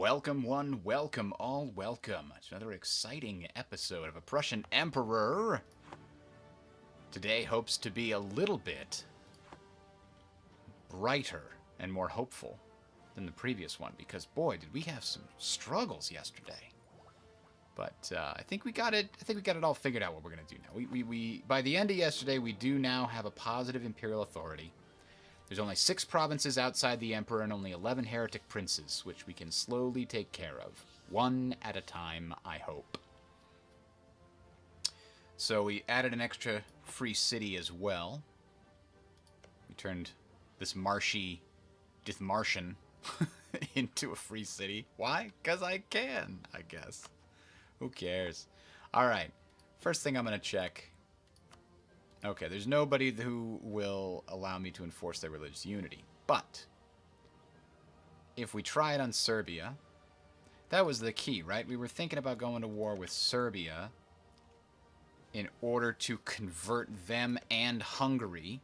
Welcome one, welcome all, welcome. It's another exciting episode of A Prussian Emperor. Today hopes to be a little bit brighter and more hopeful than the previous one, because boy, did we have some struggles yesterday. But I think we got it. I think we got it all figured out what we're gonna do now. We by the end of yesterday, we do now have a positive imperial authority. There's only 6 provinces outside the Emperor and only 11 heretic princes, which we can slowly take care of. One at a time, I hope. So we added an extra free city as well. We turned this marshy Dithmartian into a free city. Why? Because I can, I guess. Who cares? Alright, first thing I'm going to check. Okay, there's nobody who will allow me to enforce their religious unity. But if we try it on Serbia, that was the key, right? We were thinking about going to war with Serbia in order to convert them and Hungary.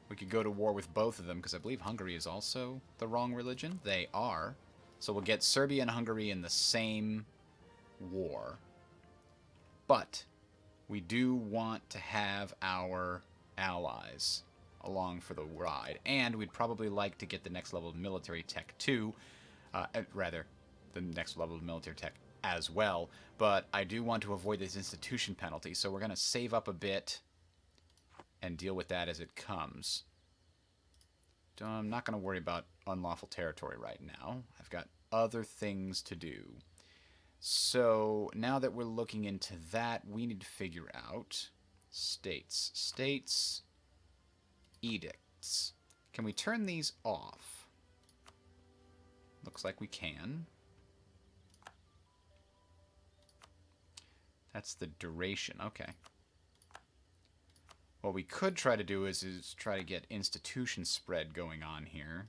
We could go to war with both of them, because I believe Hungary is also the wrong religion. They are. So we'll get Serbia and Hungary in the same war. But we do want to have our allies along for the ride. And we'd probably like to get the next level of military tech too. Rather, the next level of military tech as well. But I do want to avoid this institution penalty, so we're going to save up a bit and deal with that as it comes. I'm not going to worry about unlawful territory right now. I've got other things to do. So now that we're looking into that, we need to figure out states. States, edicts. Can we turn these off? Looks like we can. That's the duration. Okay. What we could try to do is try to get institution spread going on here.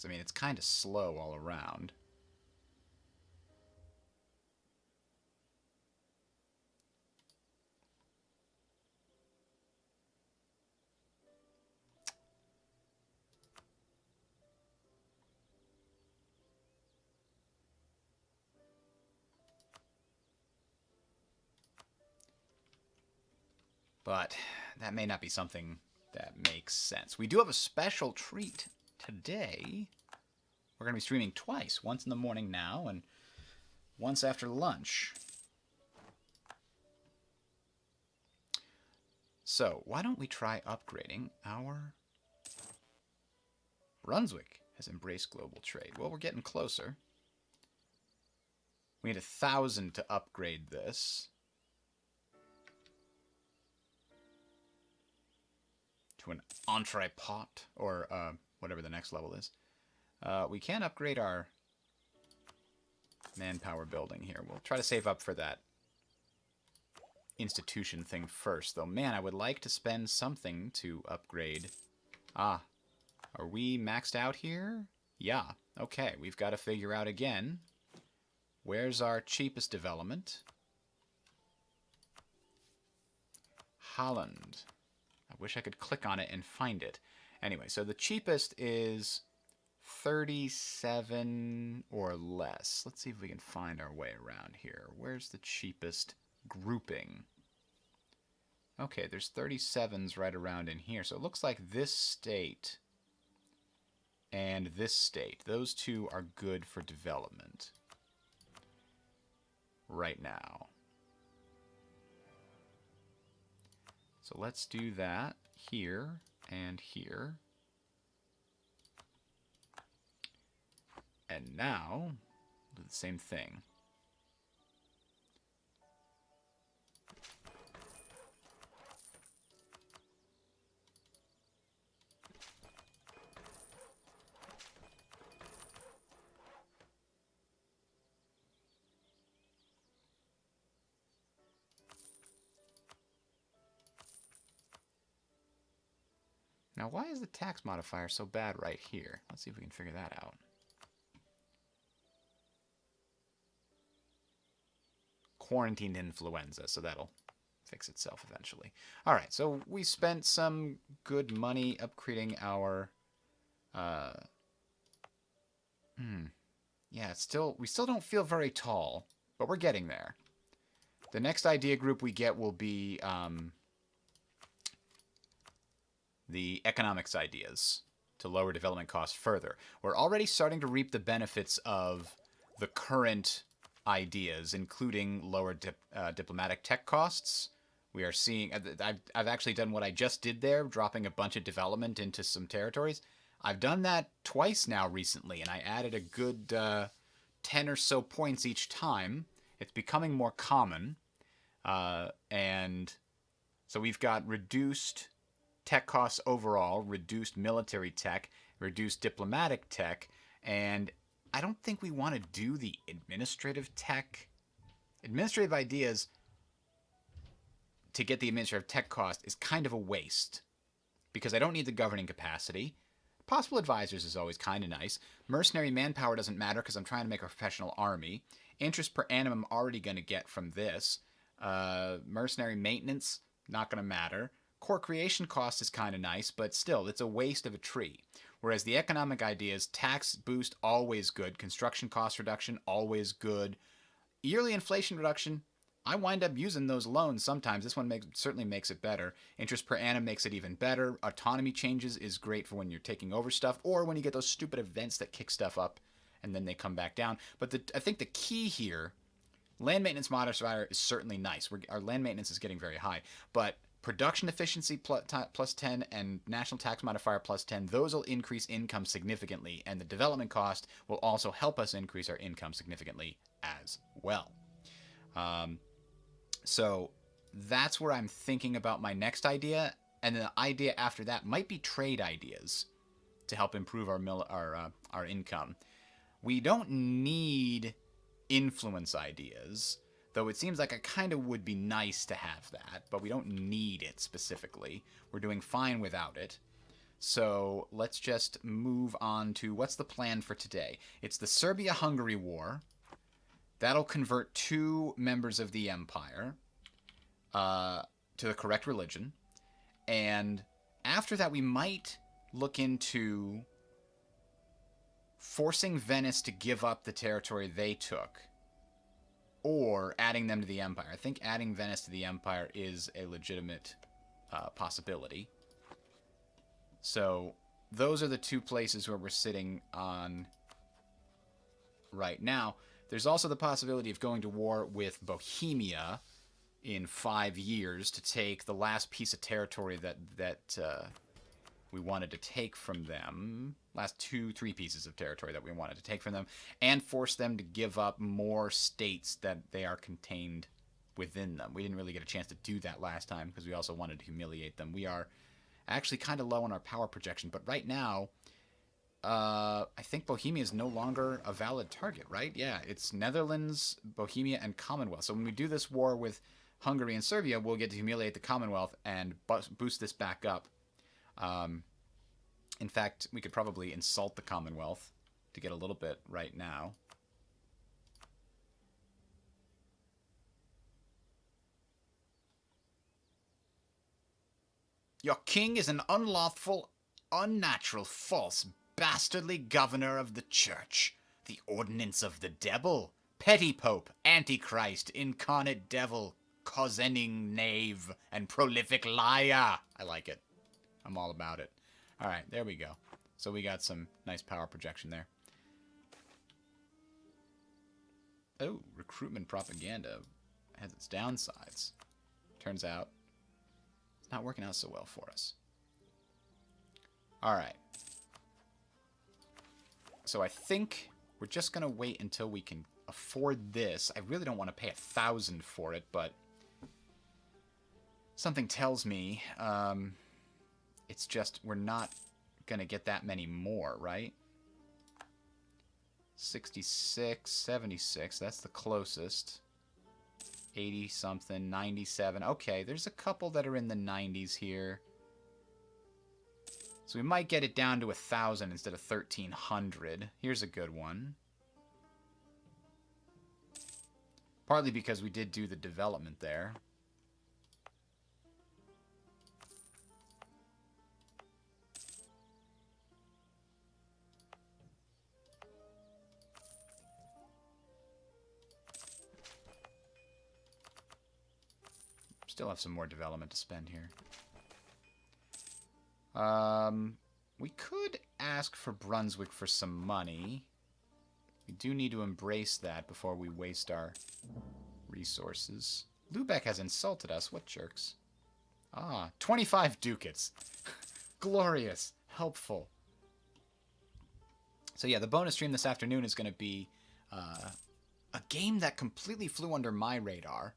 I mean, it's kind of slow all around. But that may not be something that makes sense. We do have a special treat today. We're going to be streaming twice. Once in the morning now and once after lunch. So, why don't we try upgrading our... Brunswick has embraced global trade. Well, we're getting closer. We need 1,000 to upgrade this. To an entrepot, or whatever the next level is. We can upgrade our manpower building here. We'll try to save up for that institution thing first, though. Man, I would like to spend something to upgrade. Ah, are we maxed out here? Yeah, okay. We've got to figure out again. Where's our cheapest development? Holland. I wish I could click on it and find it. Anyway, so the cheapest is 37 or less. Let's see if we can find our way around here. Where's the cheapest grouping? Okay, there's 37s right around in here. So it looks like this state and this state. Those two are good for development right now. So let's do that here and here. And now, do the same thing. Now, why is the tax modifier so bad right here? Let's see if we can figure that out. Quarantined influenza, so that'll fix itself eventually. All right, so we spent some good money upgrading our... Yeah, we still don't feel very tall, but we're getting there. The next idea group we get will be the economics ideas to lower development costs further. We're already starting to reap the benefits of the current ideas, including lower diplomatic tech costs. We are seeing... I've actually done what I just did there, dropping a bunch of development into some territories. I've done that twice now recently, and I added a good 10 or so points each time. It's becoming more common. And so we've got reduced tech costs overall, reduced military tech, reduced diplomatic tech, and I don't think we want to do the administrative tech. Administrative ideas to get the administrative tech cost is kind of a waste because I don't need the governing capacity. Possible advisors is always kind of nice. Mercenary manpower doesn't matter because I'm trying to make a professional army. Interest per annum I'm already going to get from this. Mercenary maintenance, not going to matter. Core creation cost is kind of nice, but still, it's a waste of a tree. Whereas the economic ideas, tax boost, always good. Construction cost reduction, always good. Yearly inflation reduction, I wind up using those loans sometimes. This one certainly makes it better. Interest per annum makes it even better. Autonomy changes is great for when you're taking over stuff or when you get those stupid events that kick stuff up and then they come back down. But I think the key here, land maintenance modifier is certainly nice. Our land maintenance is getting very high. But production efficiency plus 10 and national tax modifier plus 10, those will increase income significantly. And the development cost will also help us increase our income significantly as well. So that's where I'm thinking about my next idea, and the idea after that might be trade ideas to help improve our income. We don't need influence ideas, though it seems like it kind of would be nice to have that, but we don't need it specifically. We're doing fine without it. So let's just move on to what's the plan for today. It's the Serbia-Hungary War. That'll convert 2 members of the empire to the correct religion. And after that, we might look into forcing Venice to give up the territory they took or adding them to the empire. I think adding Venice to the empire is a legitimate possibility. So those are the 2 places where we're sitting on right now. There's also the possibility of going to war with Bohemia in 5 years to take the last piece of territory that we wanted to take from them. Last 2-3 pieces of territory that we wanted to take from them. And force them to give up more states that they are contained within them. We didn't really get a chance to do that last time because we also wanted to humiliate them. We are actually kind of low on our power projection. But right now... I think Bohemia is no longer a valid target, right? Yeah, it's Netherlands, Bohemia, and Commonwealth. So when we do this war with Hungary and Serbia, we'll get to humiliate the Commonwealth and boost this back up. In fact, we could probably insult the Commonwealth to get a little bit right now. Your king is an unlawful, unnatural, false, bastardly governor of the church, the ordinance of the devil, petty pope, antichrist, incarnate devil, cozening knave, and prolific liar. I like it. I'm all about it. All right, there we go. So we got some nice power projection there. Oh, recruitment propaganda has its downsides. Turns out it's not working out so well for us. All right. So I think we're just going to wait until we can afford this. I really don't want to pay 1,000 for it, but something tells me it's just we're not going to get that many more, right? 66, 76, that's the closest. 80-something, 97. Okay, there's a couple that are in the 90s here. So we might get it down to 1,000 instead of 1,300. Here's a good one. Partly because we did do the development there. Still have some more development to spend here. We could ask for Brunswick for some money. We do need to embrace that before we waste our resources. Lubeck has insulted us. What jerks. Ah, 25 ducats. Glorious. Helpful. So yeah, the bonus stream this afternoon is going to be a game that completely flew under my radar.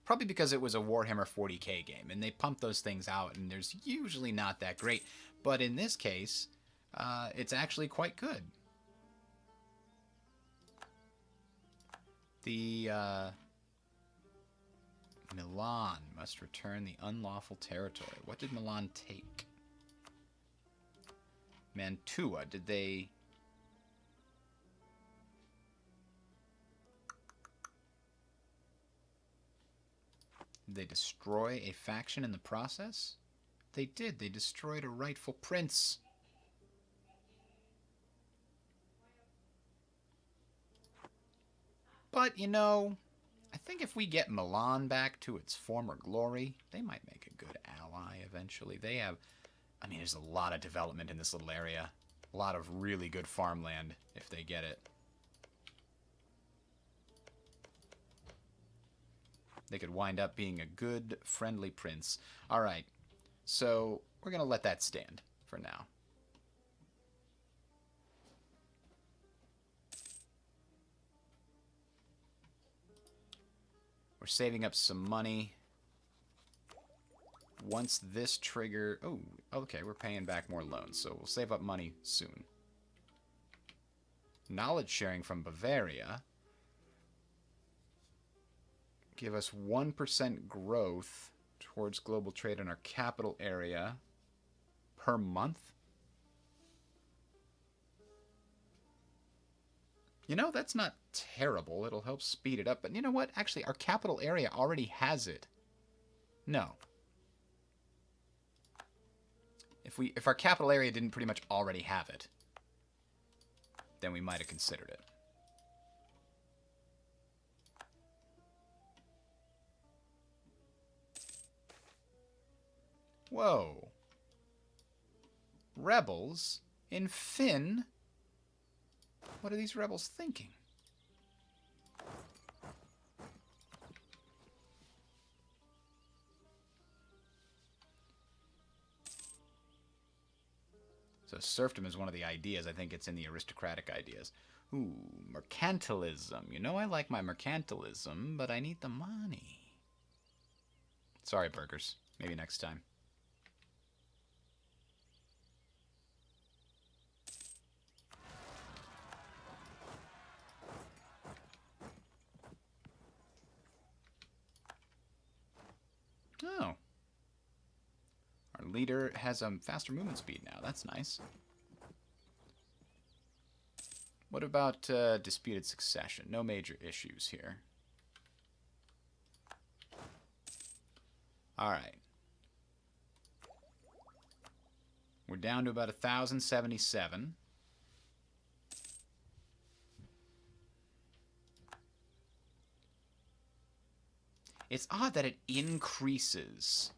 Probably because it was a Warhammer 40k game, and they pump those things out, and there's usually not that great. But in this case, it's actually quite good. The Milan must return the unlawful territory. What did Milan take? Mantua, did they... Did they destroy a faction in the process? They did. They destroyed a rightful prince. But, you know, I think if we get Milan back to its former glory, they might make a good ally eventually. They have, I mean, there's a lot of development in this little area. A lot of really good farmland if they get it. They could wind up being a good, friendly prince. All right, so we're going to let that stand for now. We're saving up some money. Once this trigger... Oh, okay, we're paying back more loans, so we'll save up money soon. Knowledge sharing from Bavaria. Give us 1% growth towards global trade in our capital area per month. You know, that's not terrible. It'll help speed it up. But you know what? Actually, our capital area already has it. No. If our capital area didn't pretty much already have it, then we might have considered it. Whoa. Rebels in Finn? What are these rebels thinking? So serfdom is one of the ideas. I think it's in the aristocratic ideas. Ooh, mercantilism. You know I like my mercantilism, but I need the money. Sorry, burgers. Maybe next time. Oh. Our leader has a faster movement speed now. That's nice. What about disputed succession? No major issues here. Alright. We're down to about 1,077. It's odd that it increases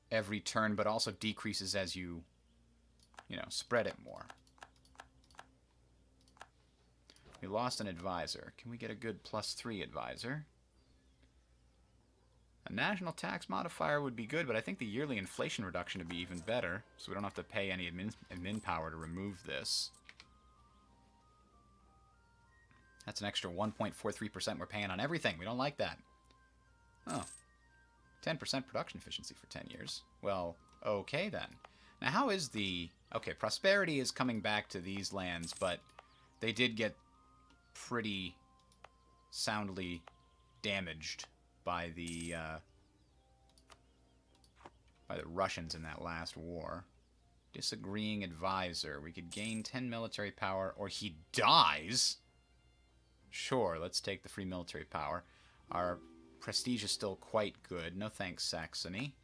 every turn, but also decreases as you spread it more. We lost an advisor. Can we get a good +3 advisor? A national tax modifier would be good, but I think the yearly inflation reduction would be even better, so we don't have to pay any admin power to remove this. That's an extra 1.43% we're paying on everything. We don't like that. Oh. 10% production efficiency for 10 years. Well, okay then. Now how is the... Okay, prosperity is coming back to these lands, but they did get pretty soundly damaged by the Russians in that last war. Disagreeing advisor. We could gain 10 military power, or he dies. Sure, let's take the free military power. Our prestige is still quite good. No thanks, Saxony.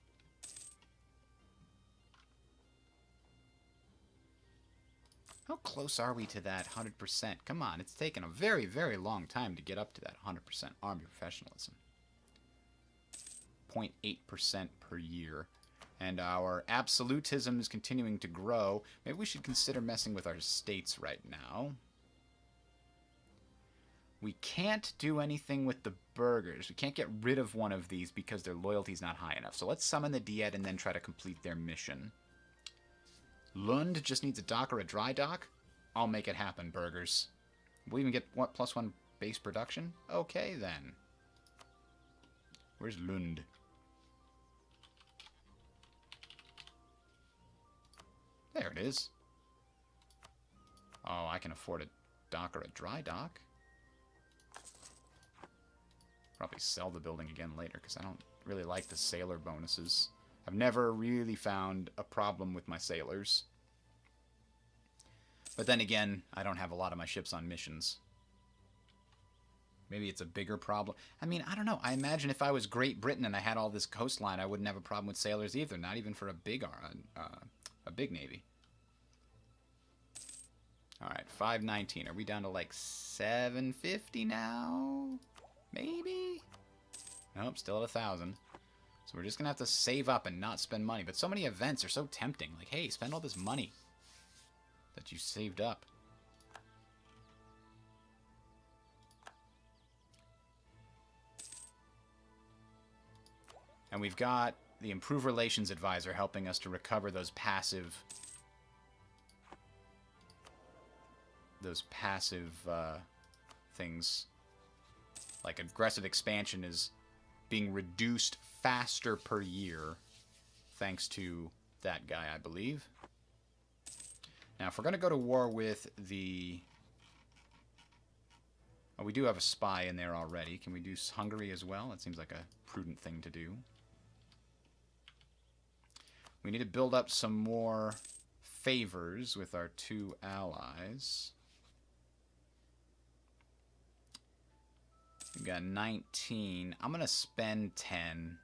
How close are we to that 100%? Come on, it's taken a very, very long time to get up to that 100% army professionalism. 0.8% per year. And our absolutism is continuing to grow. Maybe we should consider messing with our states right now. We can't do anything with the burghers. We can't get rid of one of these because their loyalty's not high enough. So let's summon the Diet and then try to complete their mission. Lund just needs a dock or a dry dock. I'll make it happen, burghers. We'll even get, what, +1 base production? Okay, then. Where's Lund? There it is. Oh, I can afford a dock or a dry dock. Probably sell the building again later, because I don't really like the sailor bonuses. I've never really found a problem with my sailors. But then again, I don't have a lot of my ships on missions. Maybe it's a bigger problem. I mean, I don't know. I imagine if I was Great Britain and I had all this coastline, I wouldn't have a problem with sailors either. Not even for a big navy. All right, 519. Are we down to like 750 now? Maybe? Nope, still at 1,000. So we're just going to have to save up and not spend money. But so many events are so tempting. Like, hey, spend all this money that you saved up. And we've got the Improve Relations Advisor helping us to recover those passive things. Like aggressive expansion is being reduced faster per year thanks to that guy, I believe. Now, if we're going to go to war with the... Oh, we do have a spy in there already. Can we do Hungary as well? That seems like a prudent thing to do. We need to build up some more favors with our two allies. We've got 19. I'm going to spend 10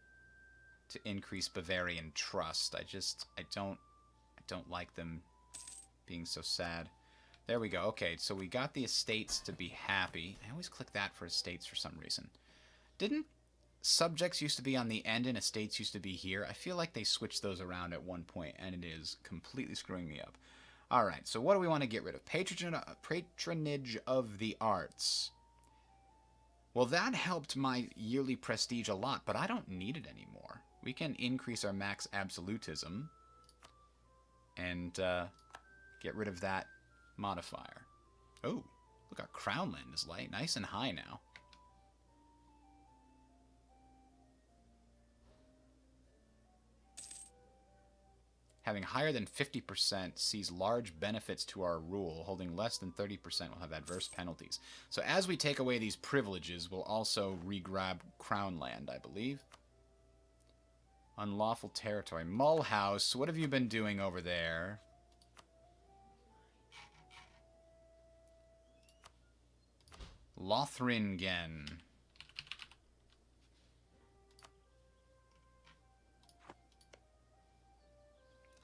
to increase Bavarian trust. I don't like them being so sad. There we go. Okay, so we got the estates to be happy. I always click that for estates for some reason. Didn't subjects used to be on the end and estates used to be here? I feel like they switched those around at one point, and it is completely screwing me up. All right, so what do we want to get rid of? Patronage of the arts. Well, that helped my yearly prestige a lot, but I don't need it anymore. We can increase our max absolutism and get rid of that modifier. Oh, look, our crown land is light, nice and high now. Having higher than 50% sees large benefits to our rule. Holding less than 30% will have adverse penalties. So as we take away these privileges, we'll also re-grab crown land, I believe. Unlawful territory. Mulhouse, what have you been doing over there? Lothringen.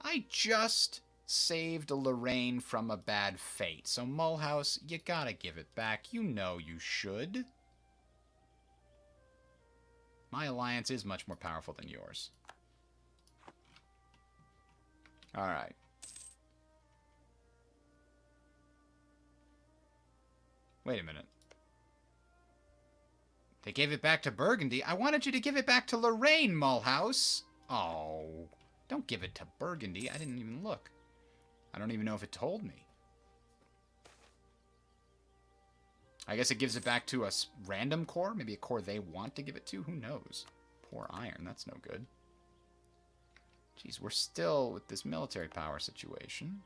I just saved Lorraine from a bad fate. So, Mulhouse, you gotta give it back. You know you should. My alliance is much more powerful than yours. Alright. Wait a minute. They gave it back to Burgundy. I wanted you to give it back to Lorraine, Mulhouse. Oh, don't give it to Burgundy. I didn't even look. I don't even know if it told me. I guess it gives it back to a random core. Maybe a core they want to give it to. Who knows? Poor Iron. That's no good. Jeez, we're still with this military power situation.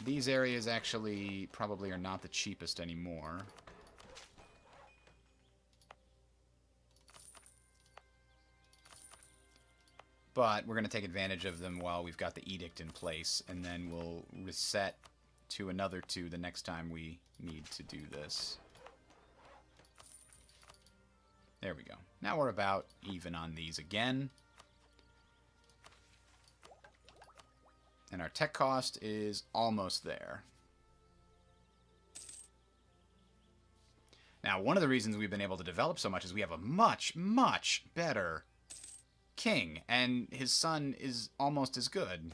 These areas actually probably are not the cheapest anymore. But we're going to take advantage of them while we've got the edict in place, and then we'll reset to another 2 the next time we need to do this. There we go. Now we're about even on these again. And our tech cost is almost there. Now, one of the reasons we've been able to develop so much is we have a much, much better king, and his son is almost as good.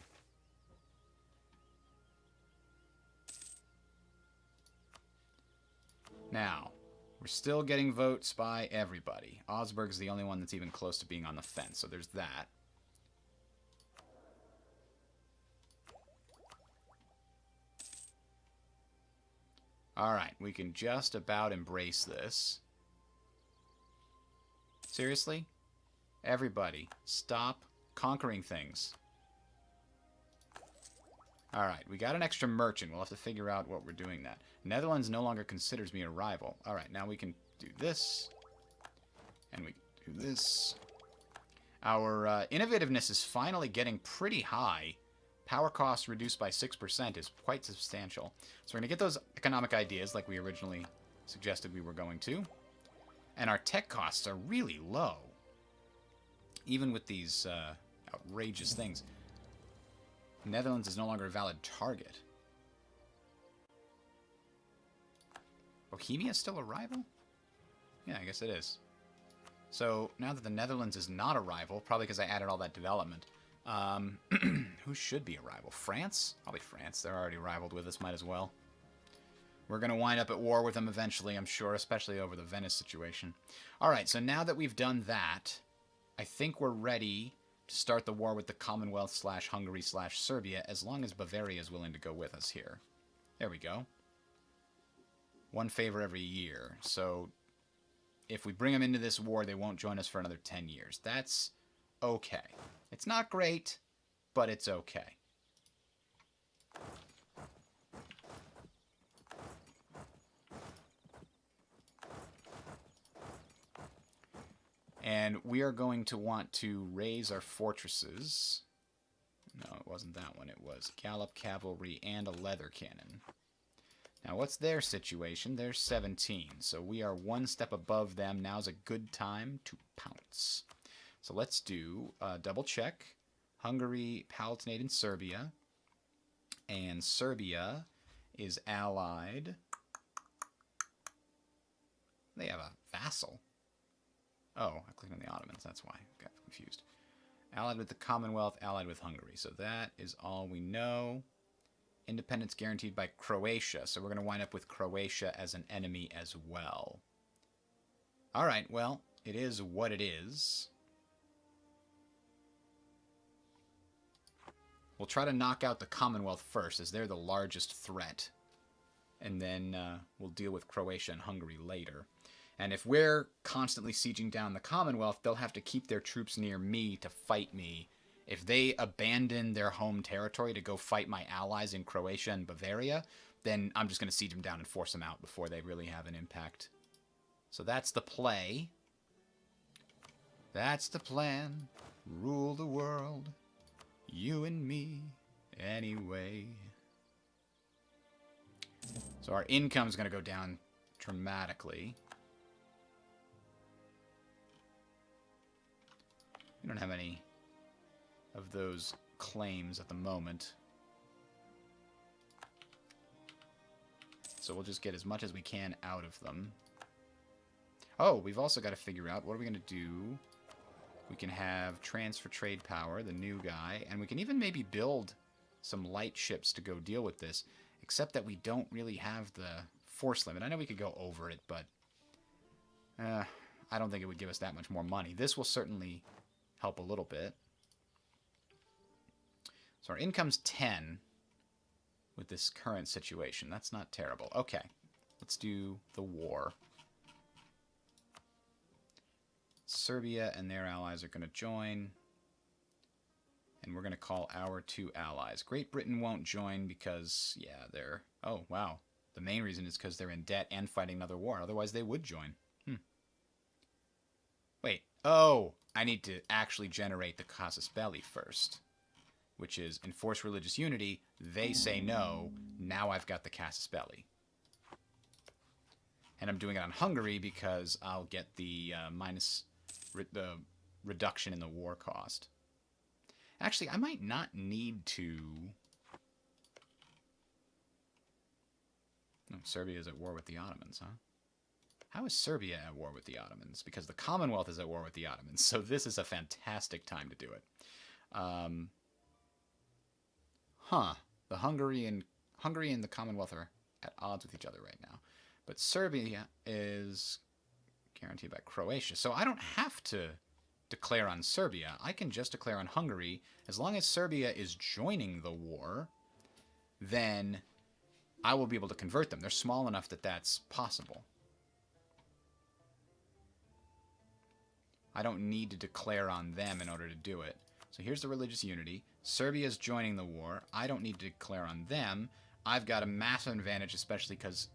Now, we're still getting votes by everybody. Augsburg's the only one that's even close to being on the fence, so there's that. Alright, we can just about embrace this. Seriously? Everybody, stop conquering things. Alright, we got an extra merchant. We'll have to figure out what we're doing that. Netherlands no longer considers me a rival. Alright, now we can do this. And we can do this. Our innovativeness is finally getting pretty high. Power costs reduced by 6% is quite substantial. So we're going to get those economic ideas like we originally suggested we were going to. And our tech costs are really low. Even with these outrageous things. Netherlands is no longer a valid target. Bohemia is still a rival? Yeah, I guess it is. So now that the Netherlands is not a rival, probably because I added all that development, who should be a rival? France? Probably France. They're already rivaled with us. Might as well. We're going to wind up at war with them eventually, I'm sure, especially over the Venice situation. Alright, so now that we've done that, I think we're ready to start the war with the Commonwealth/Hungary/Serbia, as long as Bavaria is willing to go with us here. There we go. One favor every year. So if we bring them into this war, they won't join us for another 10 years. That's okay. It's not great, but it's okay. And we are going to want to raise our fortresses. No, it wasn't that one. It was Gallop Cavalry and a Leather Cannon. Now, what's their situation? They're 17, so we are one step above them. Now's a good time to pounce. So let's do double check. Hungary, Palatinate, and Serbia. And Serbia is allied. They have a vassal. Oh, I clicked on the Ottomans. That's why I got confused. Allied with the Commonwealth, allied with Hungary. So that is all we know. Independence guaranteed by Croatia. So we're going to wind up with Croatia as an enemy as well. All right, well, it is what it is. We'll try to knock out the Commonwealth first, as they're the largest threat. And then we'll deal with Croatia and Hungary later. And if we're constantly sieging down the Commonwealth, they'll have to keep their troops near me to fight me. If they abandon their home territory to go fight my allies in Croatia and Bavaria, then I'm just going to siege them down and force them out before they really have an impact. So that's the play. That's the plan. Rule the world. You and me. Anyway. So our income's going to go down dramatically. We don't have any of those claims at the moment. So we'll just get as much as we can out of them. Oh, we've also got to figure out what are we going to do. We can have transfer trade power, the new guy, and we can even maybe build some light ships to go deal with this, except that we don't really have the force limit. I know we could go over it, but I don't think it would give us that much more money. This will certainly help a little bit. So our income's 10 with this current situation. That's not terrible. Okay, let's do the war. Serbia and their allies are going to join. And we're going to call our two allies. Great Britain won't join because, yeah, they're... Oh, wow. The main reason is because they're in debt and fighting another war. Otherwise, they would join. Wait. Oh, I need to actually generate the casus belli first, which is enforce religious unity. They say no. Now I've got the casus belli. And I'm doing it on Hungary because I'll get the the reduction in the war cost. Actually, I might not need to... Oh, Serbia is at war with the Ottomans, huh? How is Serbia at war with the Ottomans? Because the Commonwealth is at war with the Ottomans, so this is a fantastic time to do it. The Hungary and the Commonwealth are at odds with each other right now. But Serbia is guaranteed by Croatia. So I don't have to declare on Serbia. I can just declare on Hungary. As long as Serbia is joining the war, then I will be able to convert them. They're small enough that that's possible. I don't need to declare on them in order to do it. So here's the religious unity. Serbia's joining the war. I don't need to declare on them. I've got a massive advantage, especially because,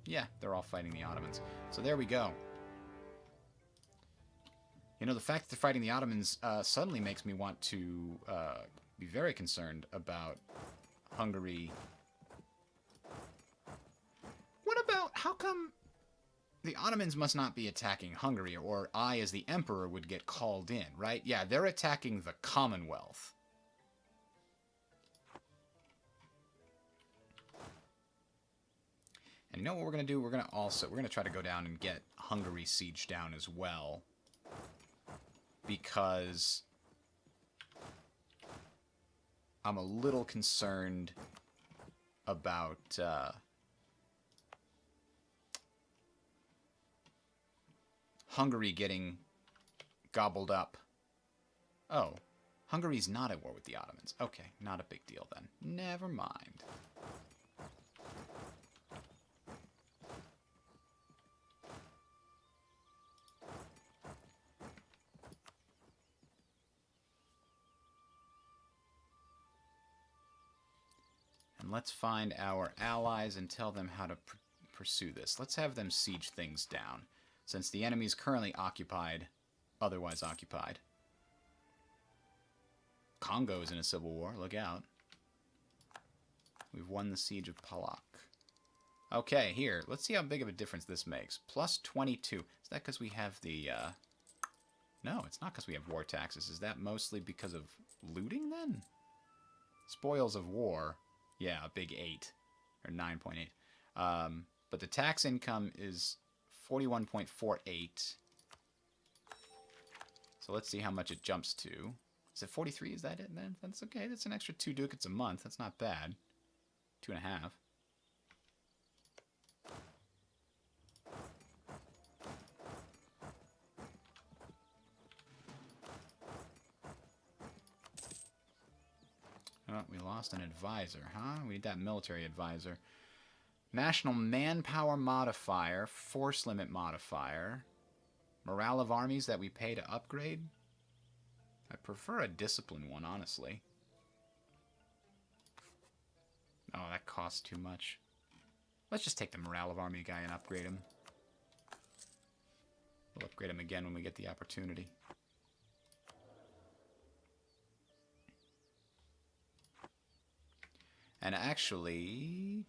yeah, they're all fighting the Ottomans. So there we go. You know, the fact that they're fighting the Ottomans suddenly makes me want to be very concerned about Hungary. What about, how come the Ottomans must not be attacking Hungary, or I, as the emperor, would get called in, right? Yeah, they're attacking the Commonwealth. And you know what we're going to do? We're going to try to go down and get Hungary siege down as well. Because I'm a little concerned about Hungary getting gobbled up. Oh, Hungary's not at war with the Ottomans. Okay, not a big deal then. Never mind. And let's find our allies and tell them how to pursue this. Let's have them siege things down, since the enemy is currently occupied, otherwise occupied. Congo is in a civil war. Look out. We've won the siege of Palak. Okay, here. Let's see how big of a difference this makes. Plus 22. Is that because we have the... No, it's not because we have war taxes. Is that mostly because of looting, then? Spoils of war. Yeah, a big 8. Or 9.8. But the tax income is 41.48. So let's see how much it jumps to. Is it 43? Is that it then? That's okay. That's an extra 2 ducats a month. That's not bad. 2.5. Oh, we lost an advisor, huh? We need that military advisor. National manpower modifier, force limit modifier, morale of armies that we pay to upgrade. I prefer a discipline one, honestly. Oh, that costs too much. Let's just take the morale of army guy and upgrade him. We'll upgrade him again when we get the opportunity. And actually...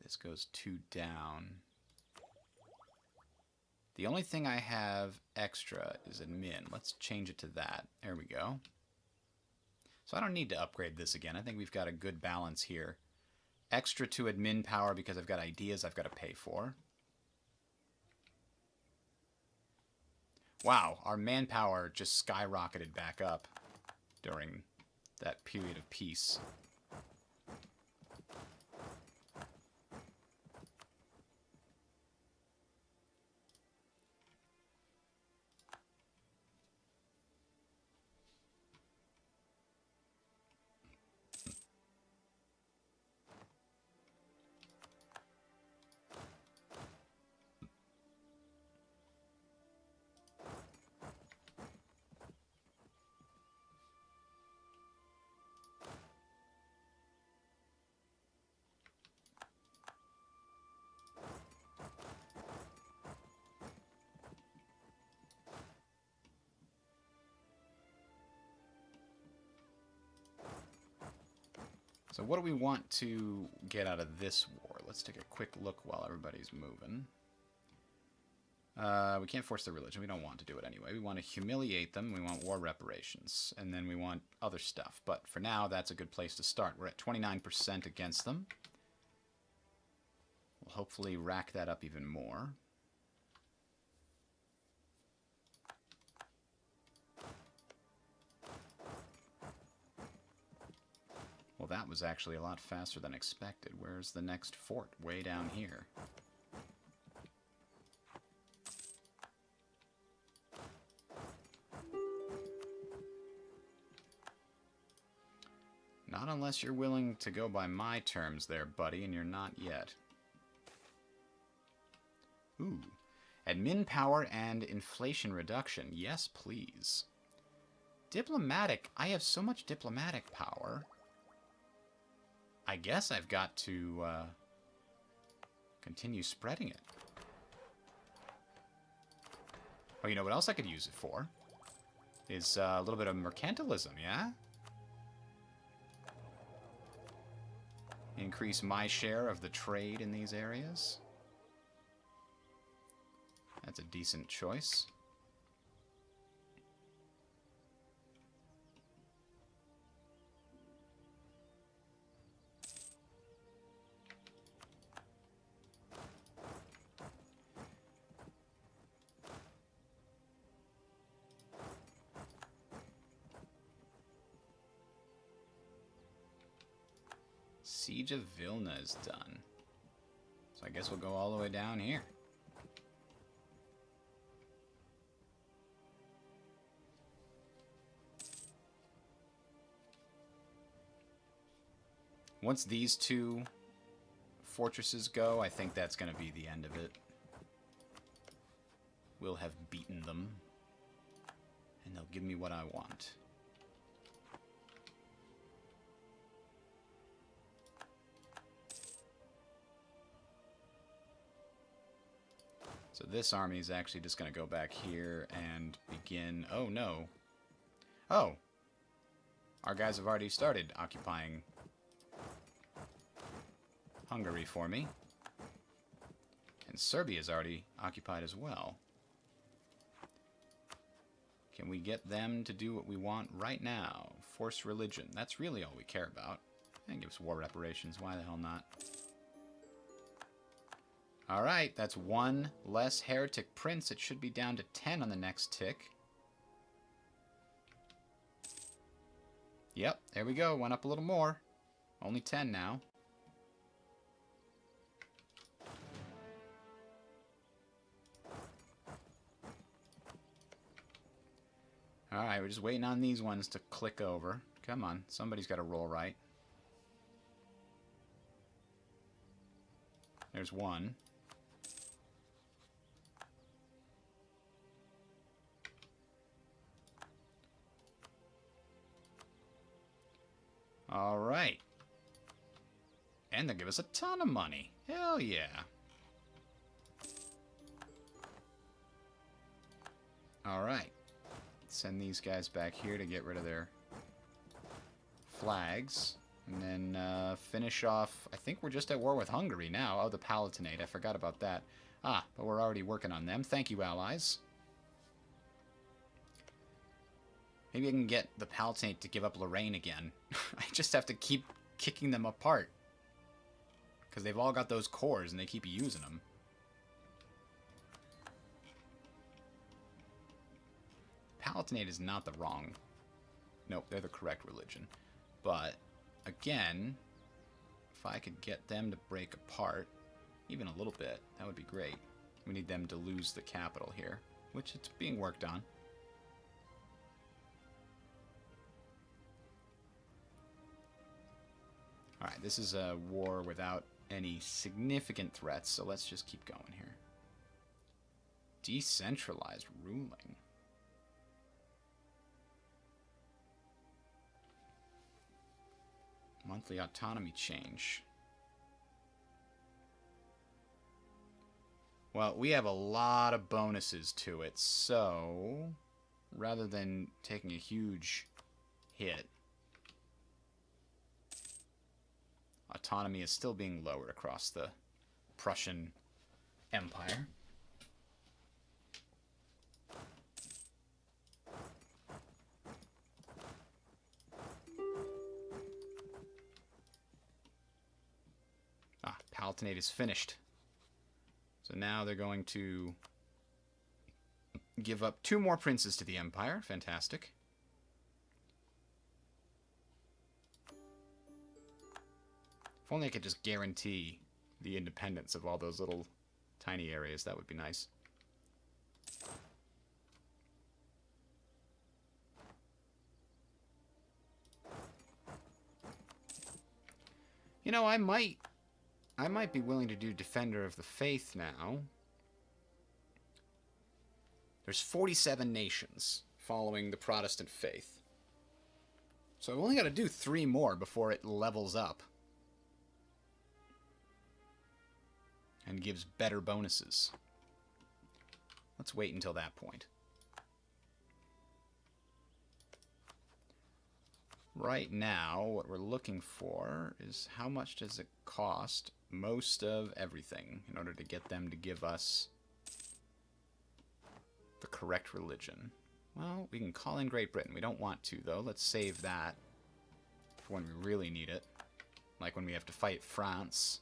this goes 2 down. The only thing I have extra is admin. Let's change it to that. There we go. So I don't need to upgrade this again. I think we've got a good balance here. Extra to admin power because I've got ideas I've got to pay for. Wow, our manpower just skyrocketed back up during that period of peace. So what do we want to get out of this war? Let's take a quick look while everybody's moving. We can't force their religion. We don't want to do it anyway. We want to humiliate them. We want war reparations. And then we want other stuff. But for now, that's a good place to start. We're at 29% against them. We'll hopefully rack that up even more. Well, that was actually a lot faster than expected. Where's the next fort? Way down here. Not unless you're willing to go by my terms there, buddy, and you're not yet. Ooh. Admin power and inflation reduction. Yes, please. Diplomatic. I have so much diplomatic power. I guess I've got to continue spreading it. Oh, you know what else I could use it for? Is a little bit of mercantilism, yeah? Increase my share of the trade in these areas. That's a decent choice. Siege of Vilna is done. So I guess we'll go all the way down here. Once these two fortresses go, I think that's going to be the end of it. We'll have beaten them. And they'll give me what I want. So this army is actually just going to go back here and begin... Oh, no. Oh. Our guys have already started occupying Hungary for me. And Serbia's already occupied as well. Can we get them to do what we want right now? Force religion. That's really all we care about. And give us war reparations. Why the hell not? Alright, that's one less heretic prince. It should be down to 10 on the next tick. Yep, there we go. Went up a little more. Only 10 now. Alright, we're just waiting on these ones to click over. Come on, somebody's got to roll right. There's one. Alright. And they'll give us a ton of money. Hell yeah. Alright. Send these guys back here to get rid of their flags. And then finish off... I think we're just at war with Hungary now. Oh, the Palatinate. I forgot about that. Ah, but we're already working on them. Thank you, allies. Maybe I can get the Palatinate to give up Lorraine again. I just have to keep kicking them apart. Because they've all got those cores and they keep using them. Palatinate is not the wrong... Nope, they're the correct religion. But, again, if I could get them to break apart, even a little bit, that would be great. We need them to lose the capital here, which it's being worked on. Alright, this is a war without any significant threats, so let's just keep going here. Decentralized ruling. Monthly autonomy change. Well, we have a lot of bonuses to it, so rather than taking a huge hit, autonomy is still being lowered across the Prussian Empire. Palatinate is finished. So now they're going to give up 2 more princes to the Empire. Fantastic. If only I could just guarantee the independence of all those little tiny areas, that would be nice. You know, I might be willing to do Defender of the Faith now. There's 47 nations following the Protestant faith. So I've only got to do 3 more before it levels up. And gives better bonuses. Let's wait until that point. Right now, what we're looking for is how much does it cost most of everything in order to get them to give us the correct religion. Well, we can call in Great Britain. We don't want to, though. Let's save that for when we really need it. Like when we have to fight France.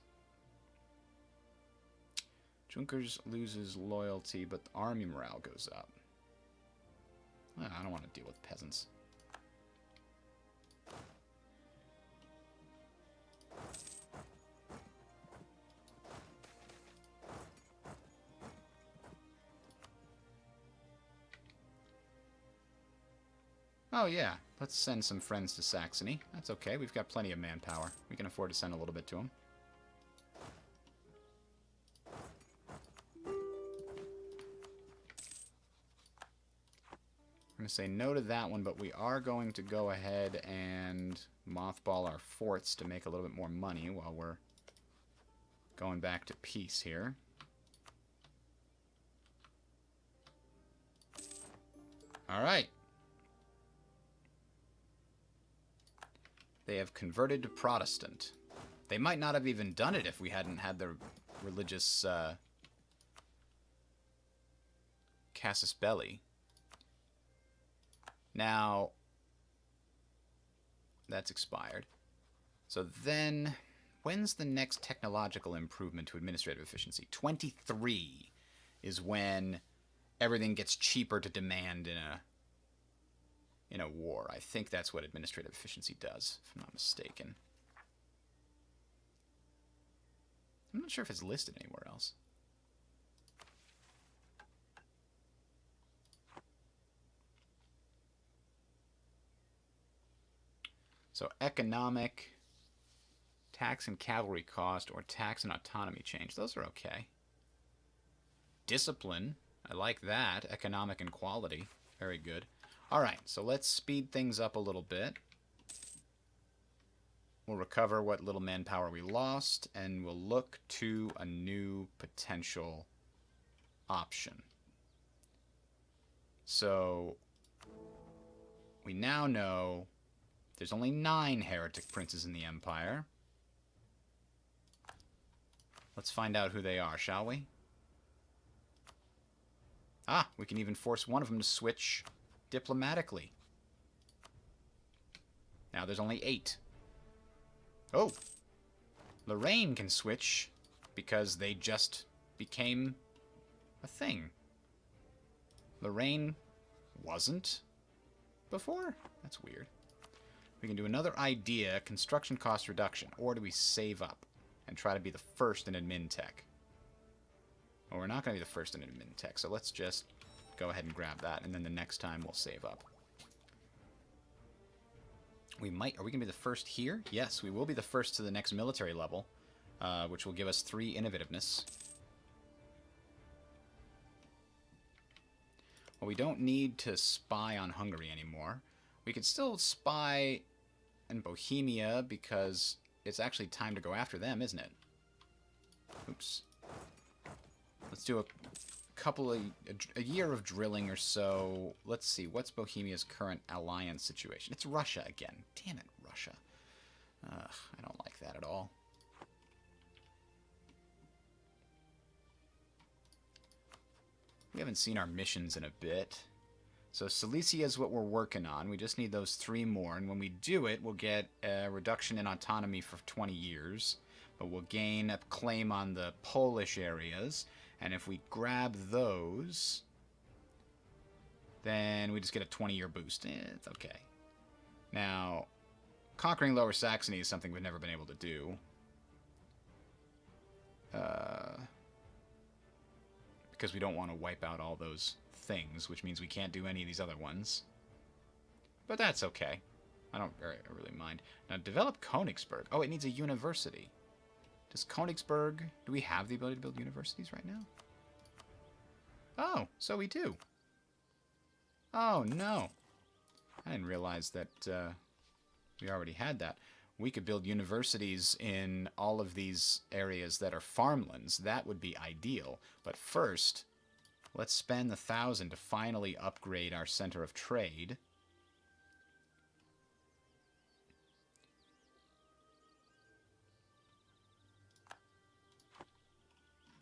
Junkers loses loyalty, but the army morale goes up. Well, I don't want to deal with peasants. Oh yeah, let's send some friends to Saxony. That's okay, we've got plenty of manpower. We can afford to send a little bit to them. I'm going to say no to that one, but we are going to go ahead and mothball our forts to make a little bit more money while we're going back to peace here. Alright. They have converted to Protestant. They might not have even done it if we hadn't had the religious casus belli. Now, that's expired. So then, when's the next technological improvement to administrative efficiency? 23 is when everything gets cheaper to demand in a war. I think that's what administrative efficiency does, if I'm not mistaken. I'm not sure if it's listed anywhere else. So economic, tax and cavalry cost, or tax and autonomy change. Those are okay. Discipline, I like that. Economic and quality, very good. Alright, so let's speed things up a little bit. We'll recover what little manpower we lost, and we'll look to a new potential option. So, we now know there's only 9 heretic princes in the Empire. Let's find out who they are, shall we? Ah, we can even force one of them to switch diplomatically. Now there's only 8. Oh! Lorraine can switch because they just became a thing. Lorraine wasn't before? That's weird. We can do another idea, construction cost reduction, or do we save up and try to be the first in admin tech? Well, we're not going to be the first in admin tech, so let's just go ahead and grab that, and then the next time we'll save up. We might... Are we going to be the first here? Yes, we will be the first to the next military level, which will give us 3 innovativeness. Well, we don't need to spy on Hungary anymore. We could still spy in Bohemia because it's actually time to go after them, isn't it? Oops. Let's do a year of drilling or so. Let's see, what's Bohemia's current alliance situation? It's Russia again. Damn it, Russia. I don't like that at all. We haven't seen our missions in a bit. So Silesia is what we're working on. We just need those 3 more. And when we do it, we'll get a reduction in autonomy for 20 years. But we'll gain a claim on the Polish areas. And if we grab those, then we just get a 20-year boost. It's okay. Now, conquering Lower Saxony is something we've never been able to do. Because we don't want to wipe out all those things, which means we can't do any of these other ones. But that's okay. I don't really mind. Now, develop Königsberg. Oh, it needs a university. Does Königsberg... Do we have the ability to build universities right now? Oh, so we do. Oh, no. I didn't realize that we already had that. We could build universities in all of these areas that are farmlands. That would be ideal. But first, let's spend the 1,000 to finally upgrade our center of trade.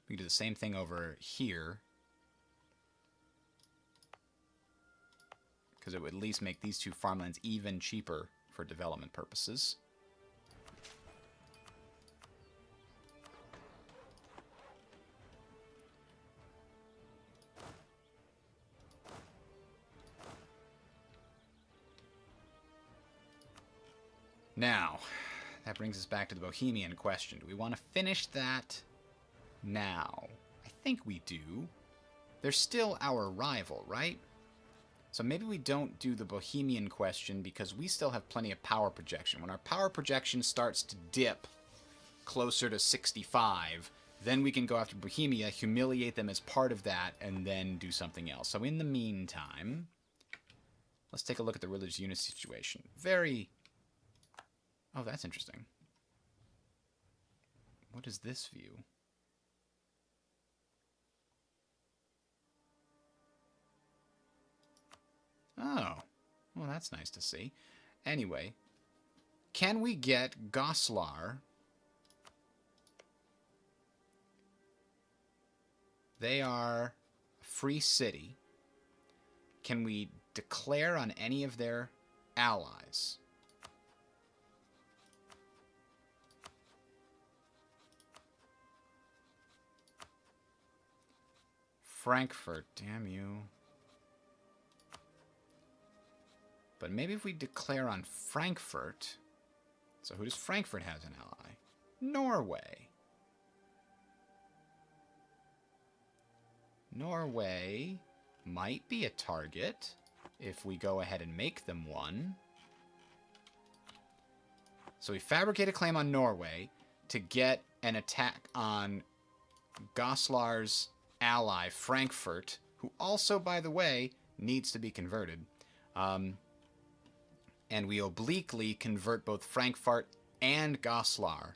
We can do the same thing over here. Because it would at least make these 2 farmlands even cheaper for development purposes. Now, that brings us back to the Bohemian question. Do we want to finish that now? I think we do. They're still our rival, right? So maybe we don't do the Bohemian question because we still have plenty of power projection. When our power projection starts to dip closer to 65, then we can go after Bohemia, humiliate them as part of that, and then do something else. So in the meantime, let's take a look at the religious unit situation. Oh, that's interesting. What is this view? Oh, well, that's nice to see. Anyway, can we get Goslar? They are a free city. Can we declare on any of their allies? Frankfurt, damn you. But maybe if we declare on Frankfurt... So who does Frankfurt have as an ally? Norway. Norway might be a target if we go ahead and make them one. So we fabricate a claim on Norway to get an attack on Goslar's ally, Frankfurt, who also, by the way, needs to be converted. And we obliquely convert both Frankfurt and Goslar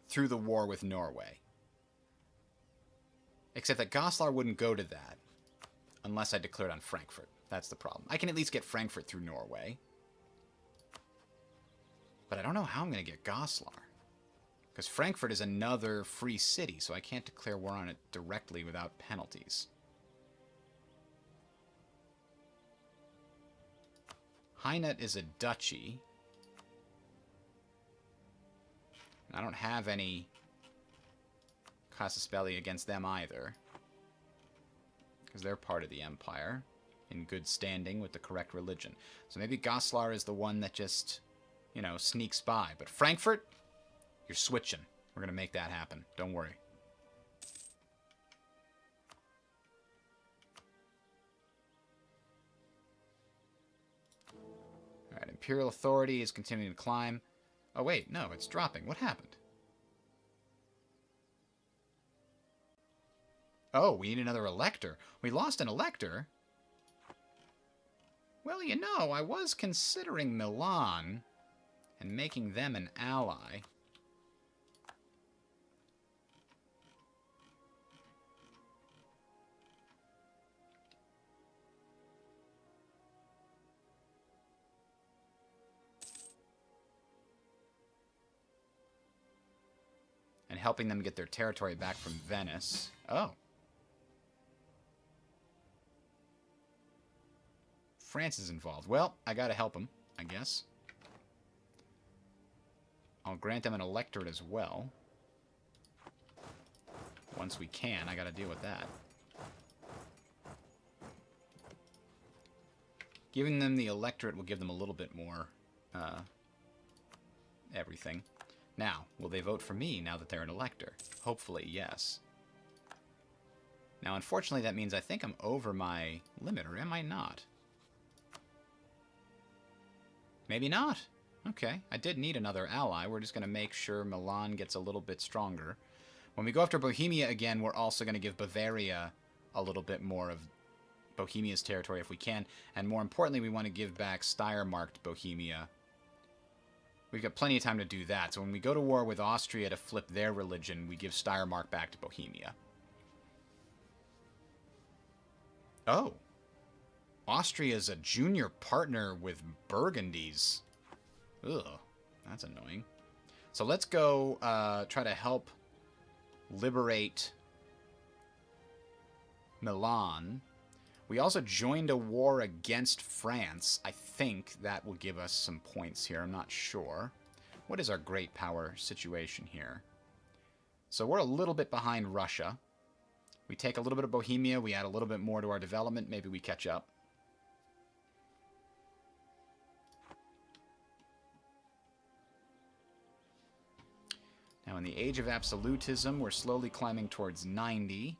through the war with Norway. Except that Goslar wouldn't go to that unless I declared on Frankfurt. That's the problem. I can at least get Frankfurt through Norway. But I don't know how I'm going to get Goslar. Because Frankfurt is another free city, so I can't declare war on it directly without penalties. Hainaut is a duchy. I don't have any casus belli against them either. Because they're part of the empire, in good standing with the correct religion. So maybe Goslar is the one that just, you know, sneaks by. But Frankfurt, you're switching. We're going to make that happen. Don't worry. Alright, Imperial authority is continuing to climb. Oh wait, no, it's dropping. What happened? Oh, we need another elector. We lost an elector? Well, you know, I was considering Milan and making them an ally. And helping them get their territory back from Venice. Oh. France is involved. Well, I gotta help them, I guess. I'll grant them an electorate as well. Once we can, I gotta deal with that. Giving them the electorate will give them a little bit more everything. Now, will they vote for me now that they're an elector? Hopefully, yes. Now, unfortunately, that means I think I'm over my limit, or am I not? Maybe not. Okay, I did need another ally. We're just going to make sure Milan gets a little bit stronger. When we go after Bohemia again, we're also going to give Bavaria a little bit more of Bohemia's territory if we can. And more importantly, we want to give back Steiermark to Bohemia. We've got plenty of time to do that. So when we go to war with Austria to flip their religion, we give Steiermark back to Bohemia. Oh. Austria's a junior partner with Burgundy's. Ugh, that's annoying. So let's go try to help liberate Milan. We also joined a war against France. I think that will give us some points here. I'm not sure. What is our great power situation here? So we're a little bit behind Russia. We take a little bit of Bohemia. We add a little bit more to our development. Maybe we catch up. Now, in the age of absolutism, we're slowly climbing towards 90.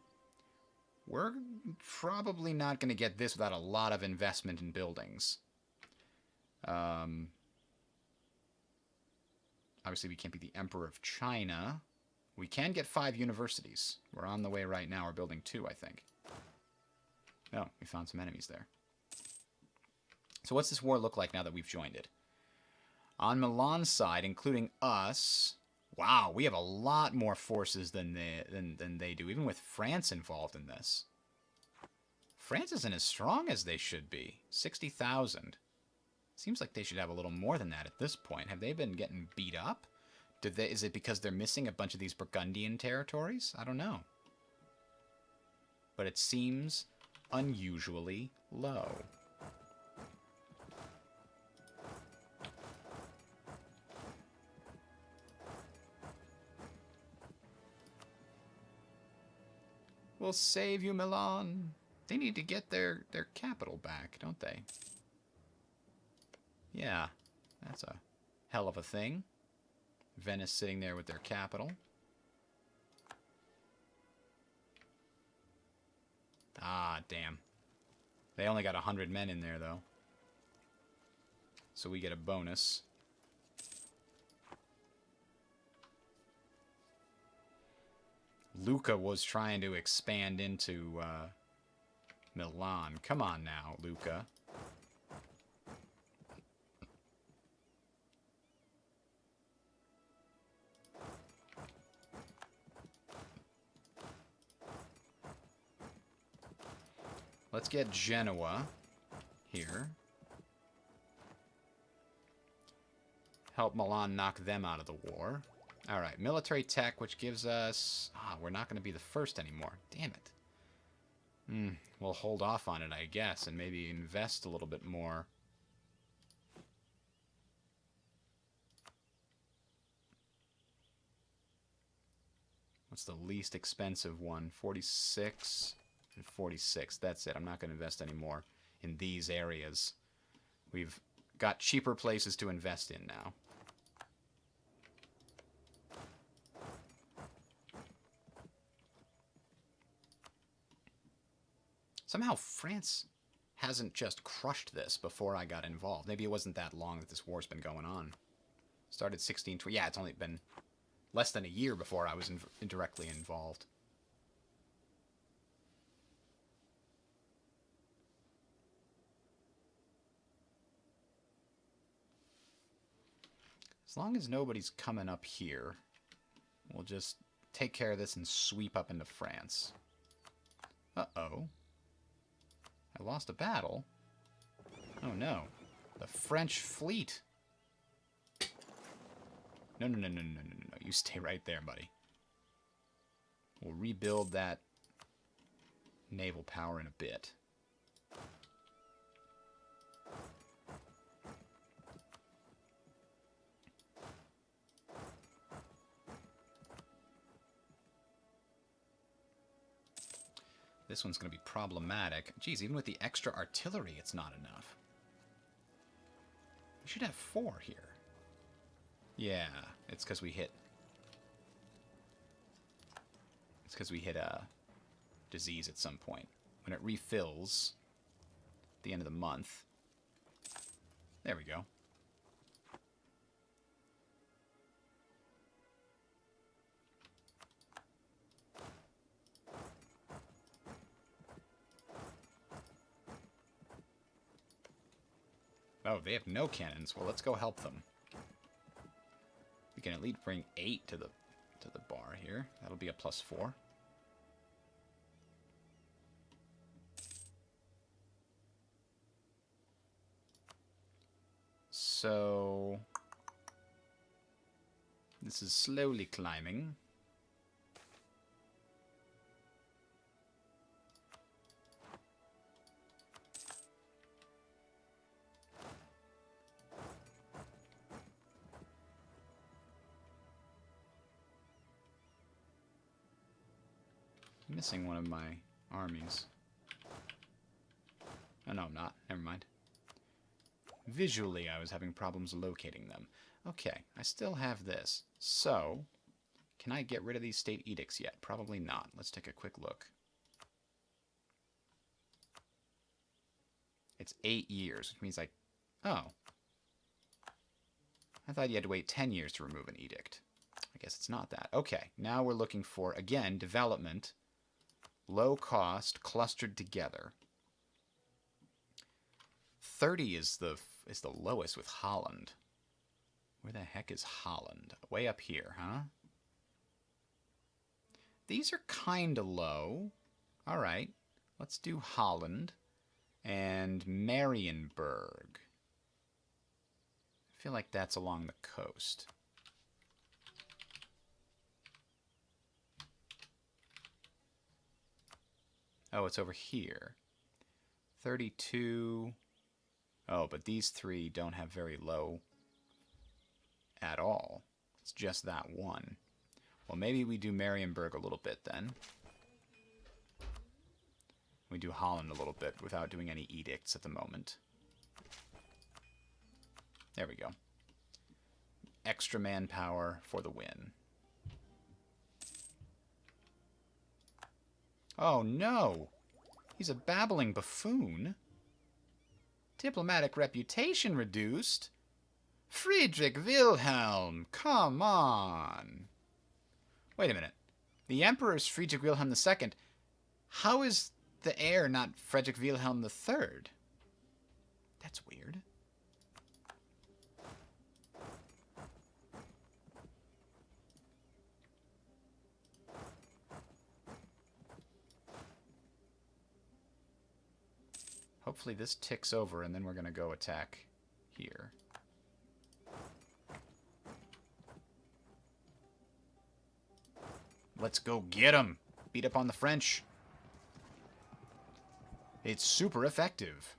We're probably not going to get this without a lot of investment in buildings. Obviously, we can't be the Emperor of China. We can get 5 universities. We're on the way right now. We're building 2, I think. Oh, we found some enemies there. So what's this war look like now that we've joined it? On Milan's side, including us... Wow, we have a lot more forces than they do, even with France involved in this. France isn't as strong as they should be. 60,000. Seems like they should have a little more than that at this point. Have they been getting beat up? Is it because they're missing a bunch of these Burgundian territories? I don't know. But it seems unusually low. We'll save you, Milan. They need to get their capital back, don't they? Yeah, that's a hell of a thing. Venice sitting there with their capital. Ah, damn. They only got 100 men in there, though. So we get a bonus. Lucca was trying to expand into Milan. Come on now, Lucca. Let's get Genoa here. Help Milan knock them out of the war. Alright, military tech, which gives us... Ah, we're not going to be the first anymore. Damn it. We'll hold off on it, I guess, and maybe invest a little bit more. What's the least expensive one? 46 and 46. That's it. I'm not going to invest any more in these areas. We've got cheaper places to invest in now. Somehow France hasn't just crushed this before I got involved. Maybe it wasn't that long that this war's been going on. Started 1620. Yeah, it's only been less than a year before I was indirectly involved. As long as nobody's coming up here, we'll just take care of this and sweep up into France. Uh-oh. I lost a battle? Oh no. The French fleet. No. You stay right there, buddy. We'll rebuild that naval power in a bit. This one's going to be problematic. Geez, even with the extra artillery, it's not enough. We should have 4 here. Yeah, it's because we hit... It's because we hit a disease at some point. When it refills at the end of the month. There we go. Oh, they have no cannons. Well, let's go help them. We can at least bring 8 to the bar here. That'll be a +4. So this is slowly climbing. Missing one of my armies. Oh, no, I'm not. Never mind. Visually, I was having problems locating them. Okay, I still have this. So, can I get rid of these state edicts yet? Probably not. Let's take a quick look. It's 8 years, which means like... Oh. I thought you had to wait 10 years to remove an edict. I guess it's not that. Okay, now we're looking for, again, development... Low cost, clustered together. 30 is the lowest with Holland. Where the heck is Holland? Way up here, huh? These are kind of low. All right, let's do Holland and Marienburg. I feel like that's along the coast. Oh, it's over here. 32. Oh, but these 3 don't have very low at all. It's just that one. Well, maybe we do Marienburg a little bit then. We do Holland a little bit without doing any edicts at the moment. There we go. Extra manpower for the win. Oh, no! He's a babbling buffoon. Diplomatic reputation reduced? Friedrich Wilhelm, come on! Wait a minute. The Emperor's Friedrich Wilhelm II. How is the heir not Friedrich Wilhelm III? That's weird. Hopefully this ticks over, and then we're going to go attack here. Let's go get them! Beat up on the French. It's super effective.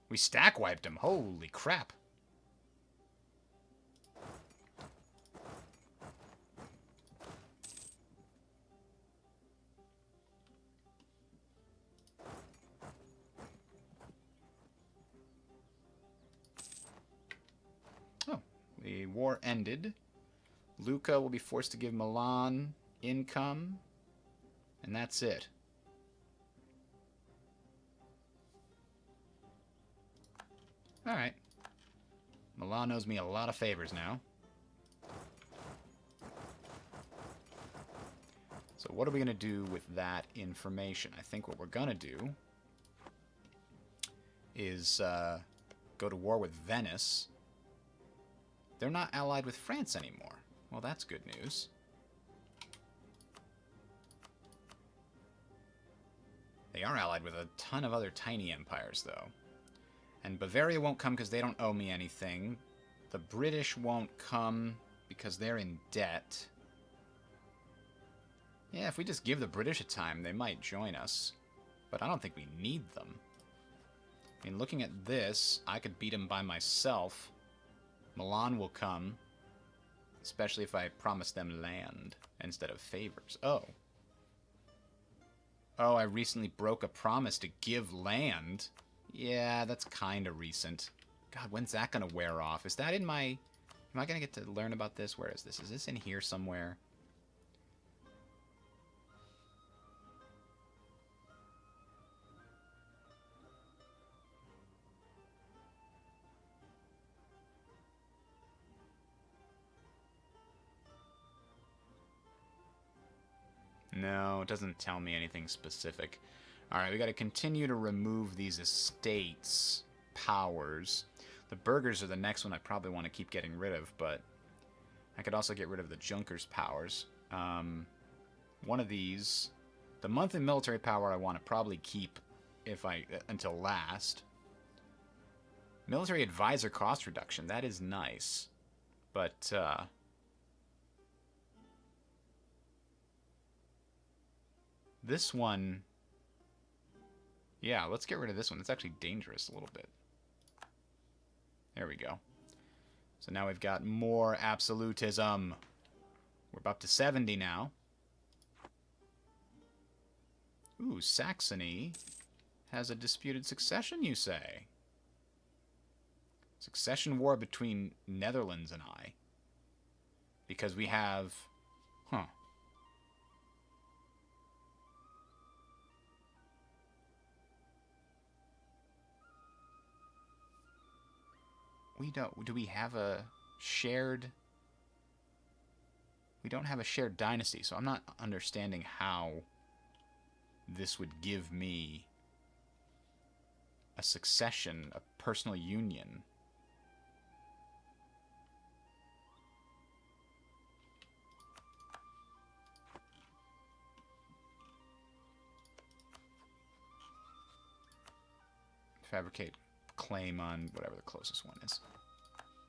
We stack wiped them. Holy crap. The war ended. Lucca will be forced to give Milan income. And that's it. Alright. Milan owes me a lot of favors now. So what are we going to do with that information? I think what we're going to do is go to war with Venice. They're not allied with France anymore. Well, that's good news. They are allied with a ton of other tiny empires, though. And Bavaria won't come because they don't owe me anything. The British won't come because they're in debt. Yeah, if we just give the British a time, they might join us. But I don't think we need them. I mean, looking at this, I could beat them by myself. Milan will come, especially if I promise them land instead of favors. Oh. Oh, I recently broke a promise to give land. Yeah, that's kind of recent. God, when's that going to wear off? Is that in my... Am I going to get to learn about this? Where is this? Is this in here somewhere? No, it doesn't tell me anything specific. Alright, we got to continue to remove these estates' powers. The burghers are the next one I probably want to keep getting rid of, but I could also get rid of the Junkers' powers. One of these... The monthly military power I want to probably keep until last. Military advisor cost reduction, that is nice. But, this one... Yeah, let's get rid of this one. It's actually dangerous a little bit. There we go. So now we've got more absolutism. We're up to 70 now. Ooh, Saxony has a disputed succession, you say? Succession war between Netherlands and I. Because we have... Huh. We don't... Do we have a shared... We don't have a shared dynasty, so I'm not understanding how this would give me a succession, a personal union. Fabricate claim on whatever the closest one is.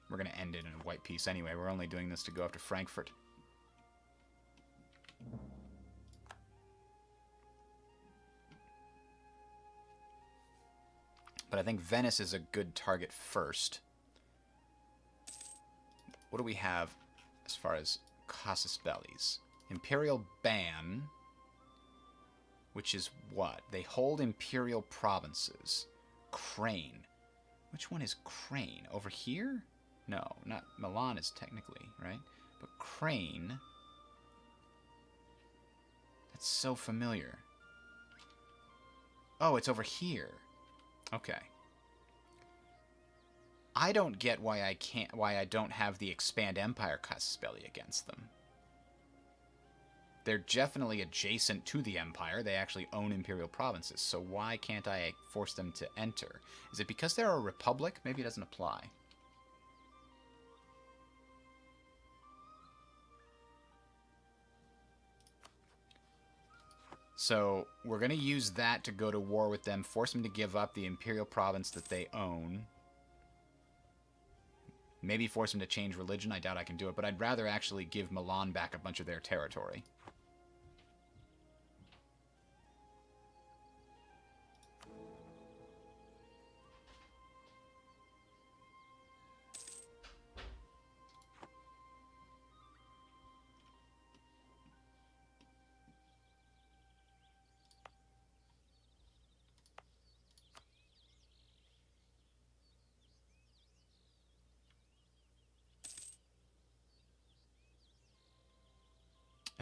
We're going to end it in a white piece anyway. We're only doing this to go after Frankfurt. But I think Venice is a good target first. What do we have as far as casus bellis? Imperial ban, which is what? They hold imperial provinces. Crane. Which one is Crane? Over here? No, not Milan is technically, right? But Crane... That's so familiar. Oh, it's over here. Okay. I don't get why I don't have the Expand Empire casus belli against them. They're definitely adjacent to the Empire. They actually own imperial provinces. So why can't I force them to enter? Is it because they're a republic? Maybe it doesn't apply. So we're going to use that to go to war with them, force them to give up the imperial province that they own. Maybe force them to change religion. I doubt I can do it, but I'd rather actually give Milan back a bunch of their territory.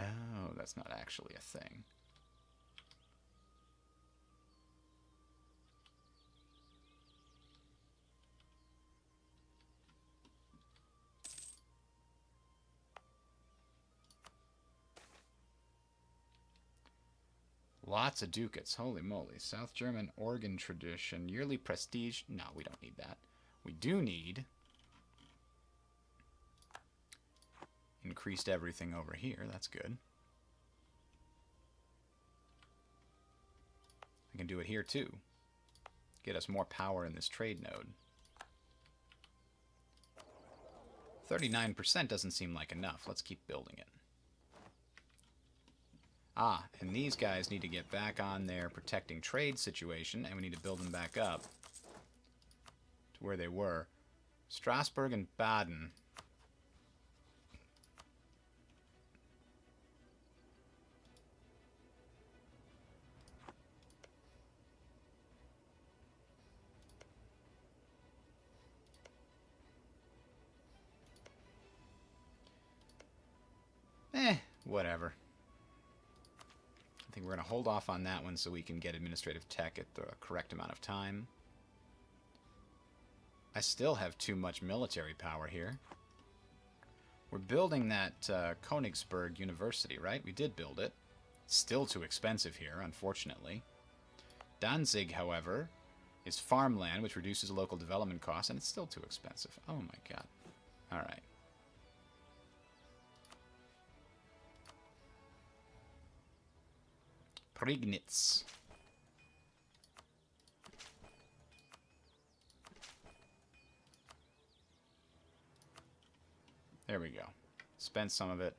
Oh, that's not actually a thing. Lots of ducats. Holy moly. South German organ tradition. Yearly prestige. No, we don't need that. We do need increased everything over here. That's good. I can do it here too. Get us more power in this trade node. 39% doesn't seem like enough. Let's keep building it. Ah, and these guys need to get back on their protecting trade situation, and we need to build them back up to where they were. Strasbourg and Baden. Whatever. I think we're going to hold off on that one so we can get administrative tech at the correct amount of time. I still have too much military power here. We're building that Königsberg University, right? We did build it. Still too expensive here, unfortunately. Danzig, however, is farmland, which reduces local development costs, and it's still too expensive. Oh my god. Alright. Prignitz. There we go. Spent some of it.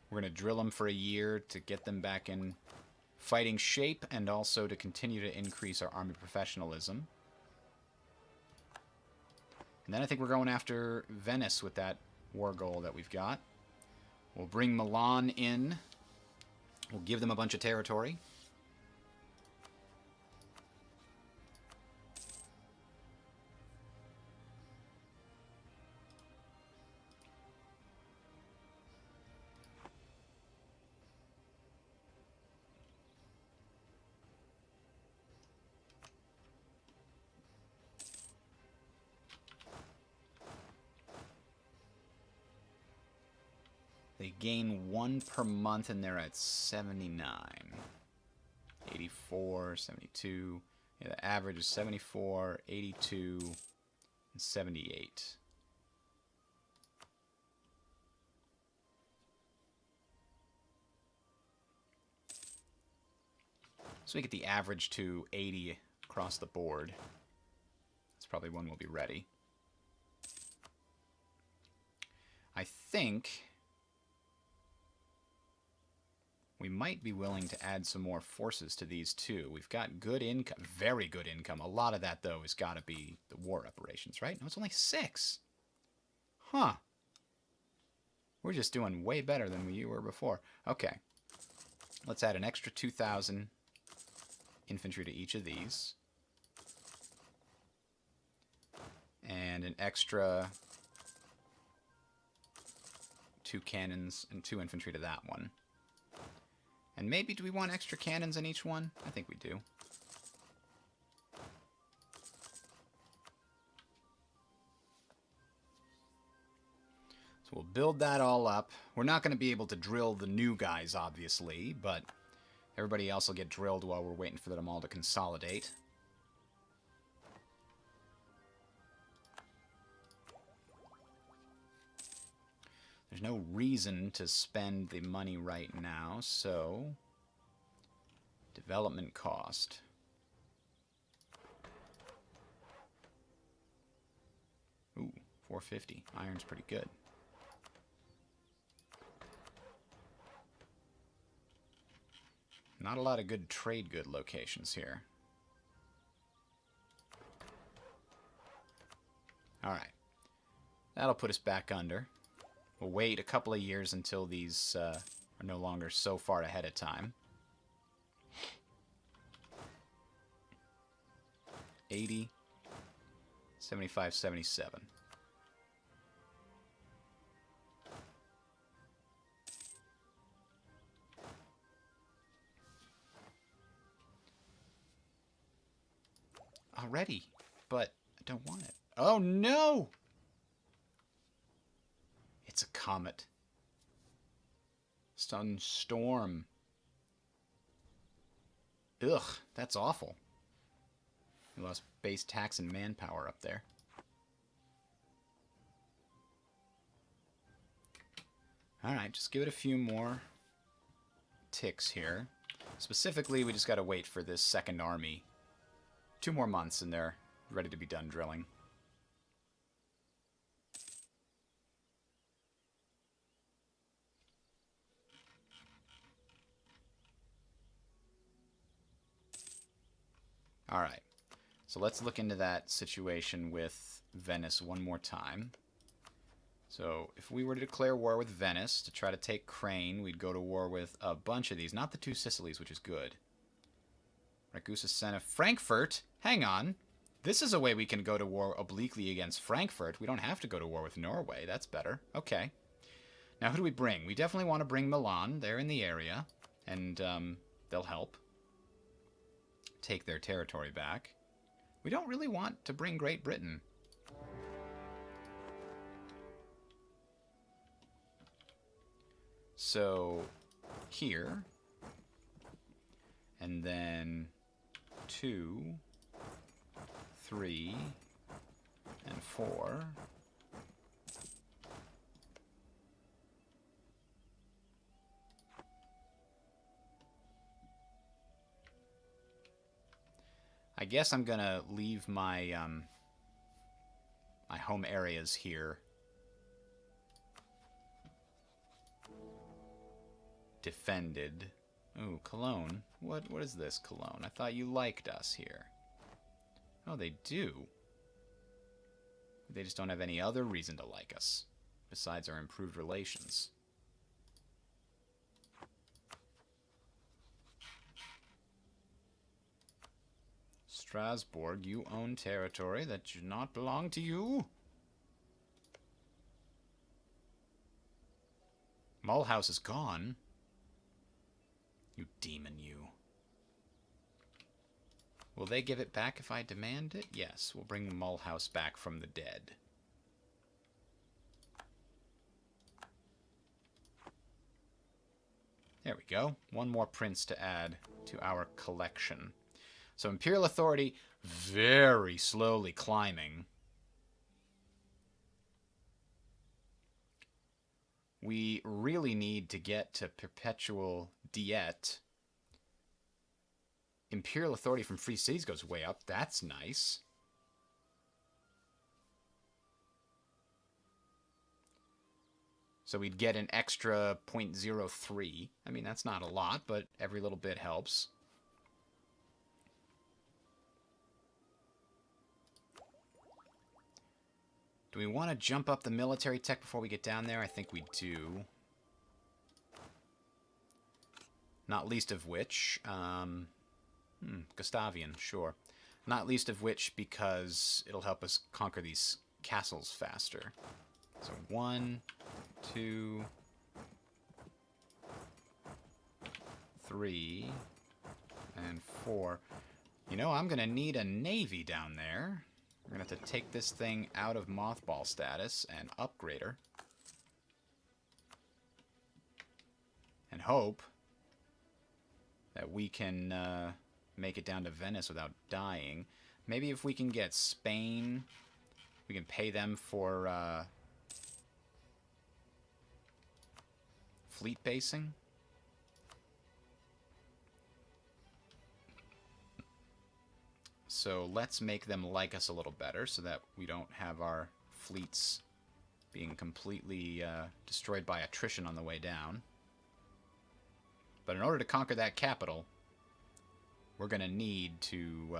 We're going to drill them for a year to get them back in fighting shape and also to continue to increase our army professionalism. And then I think we're going after Venice with that war goal that we've got. We'll bring Milan in. We'll give them a bunch of territory. They gain 1 per month, and they're at 79. 84, 72. Yeah, the average is 74, 82, and 78. So we get the average to 80 across the board. That's probably when we'll be ready. I think we might be willing to add some more forces to these too. We've got good income, very good income. A lot of that, though, has got to be the war reparations, right? No, it's only 6. Huh. We're just doing way better than we were before. Okay. Let's add an extra 2,000 infantry to each of these. And an extra 2 cannons and 2 infantry to that one. And maybe, do we want extra cannons in each one? I think we do. So we'll build that all up. We're not going to be able to drill the new guys, obviously, but everybody else will get drilled while we're waiting for them all to consolidate. There's no reason to spend the money right now, so development cost. Ooh, 450. Iron's pretty good. Not a lot of good trade good locations here. Alright. That'll put us back under. We'll wait a couple of years until these are no longer so far ahead of time. 80, 75, 77. Already, but I don't want it. Oh no! It's a comet. Sunstorm. Ugh, that's awful. We lost base tax and manpower up there. Alright, just give it a few more ticks here. Specifically, we just gotta wait for this second army. 2 more months and they're ready to be done drilling. Alright, so let's look into that situation with Venice one more time. So, if we were to declare war with Venice to try to take Crane, we'd go to war with a bunch of these. Not the 2 Sicilies, which is good. Ragusa, Senna, Frankfurt! Hang on! This is a way we can go to war obliquely against Frankfurt. We don't have to go to war with Norway. That's better. Okay. Now, who do we bring? We definitely want to bring Milan. They're in the area, and they'll help take their territory back. We don't really want to bring Great Britain. So, here, and then 2, 3, and 4. I guess I'm gonna leave my my home areas here. Defended. Ooh, Cologne. What is this, Cologne? I thought you liked us here. Oh, they do. They just don't have any other reason to like us, besides our improved relations. Strasbourg, you own territory that should not belong to you. Mulhouse is gone. You demon, you. Will they give it back if I demand it? Yes, we'll bring Mulhouse back from the dead. There we go. One more prince to add to our collection. So Imperial authority very slowly climbing. We really need to get to perpetual diet. Imperial authority from free cities goes way up. That's nice. So we'd get an extra 0.03. I mean, that's not a lot, but every little bit helps. Do we want to jump up the military tech before we get down there? I think we do. Not least of which, Gustavian, sure. Not least of which because it'll help us conquer these castles faster. So 1, 2, 3, and 4. You know, I'm going to need a navy down there. We're going to have to take this thing out of mothball status and upgrade her. And hope that we can make it down to Venice without dying. Maybe if we can get Spain, we can pay them for fleet basing. So let's make them like us a little better so that we don't have our fleets being completely destroyed by attrition on the way down. But in order to conquer that capital, we're going to need to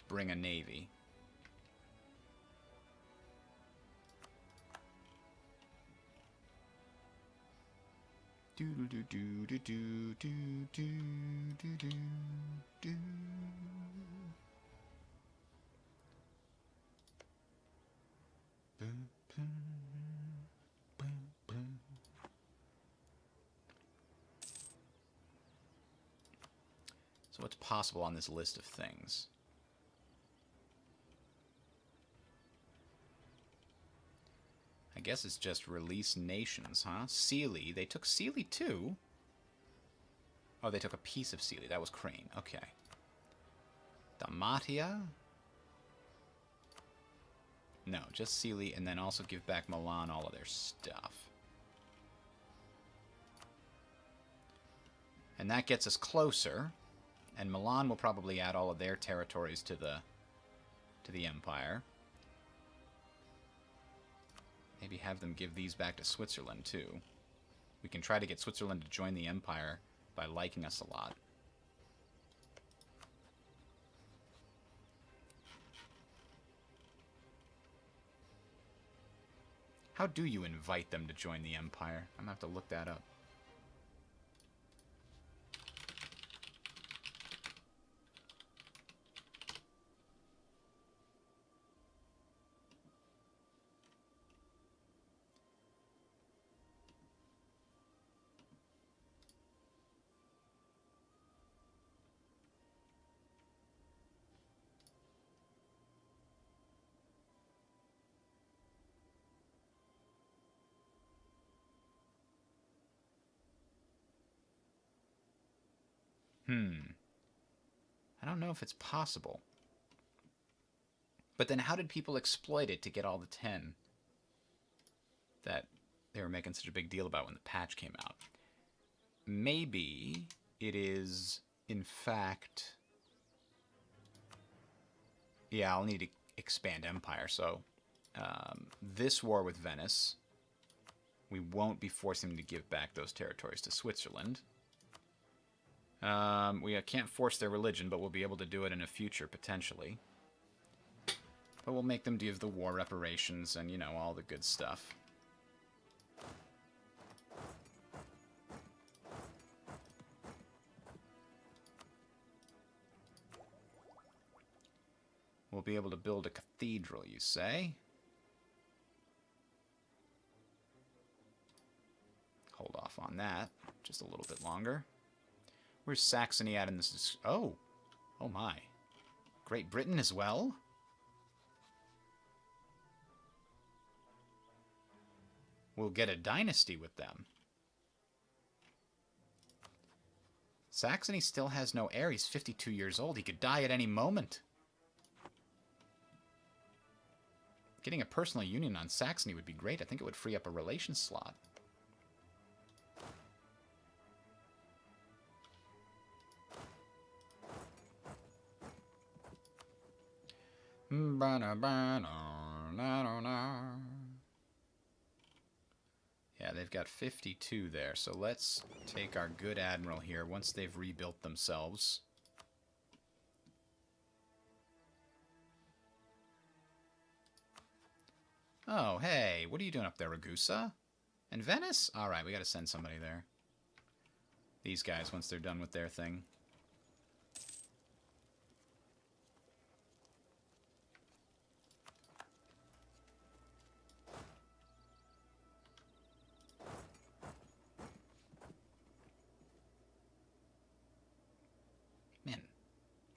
bring a navy. Do do do do do do do do do do. So what's possible on this list of things? I guess it's just release nations, huh? Sealy. They took Sealy too? Oh, they took a piece of Sealy. That was Crane. Okay. Dalmatia? No, just Sealy, and then also give back Milan all of their stuff. And that gets us closer. And Milan will probably add all of their territories to the Empire. Maybe have them give these back to Switzerland, too. We can try to get Switzerland to join the Empire by liking us a lot. How do you invite them to join the Empire? I'm going to have to look that up. I don't know if it's possible. But then how did people exploit it to get all the 10 that they were making such a big deal about when the patch came out? Maybe it is, in fact... Yeah, I'll need to expand Empire, so... this war with Venice, we won't be forcing them to give back those territories to Switzerland. We can't force their religion, but we'll be able to do it in a future, potentially. But we'll make them give the war reparations and, you know, all the good stuff. We'll be able to build a cathedral, you say? Hold off on that just a little bit longer. Where's Saxony at in this? Oh! Oh my. Great Britain as well? We'll get a dynasty with them. Saxony still has no heir. He's 52 years old. He could die at any moment. Getting a personal union on Saxony would be great. I think it would free up a relations slot. Yeah, they've got 52 there, so let's take our good admiral here once they've rebuilt themselves. Oh, hey, what are you doing up there, Ragusa? And Venice? Alright, we gotta send somebody there. These guys, once they're done with their thing. Man,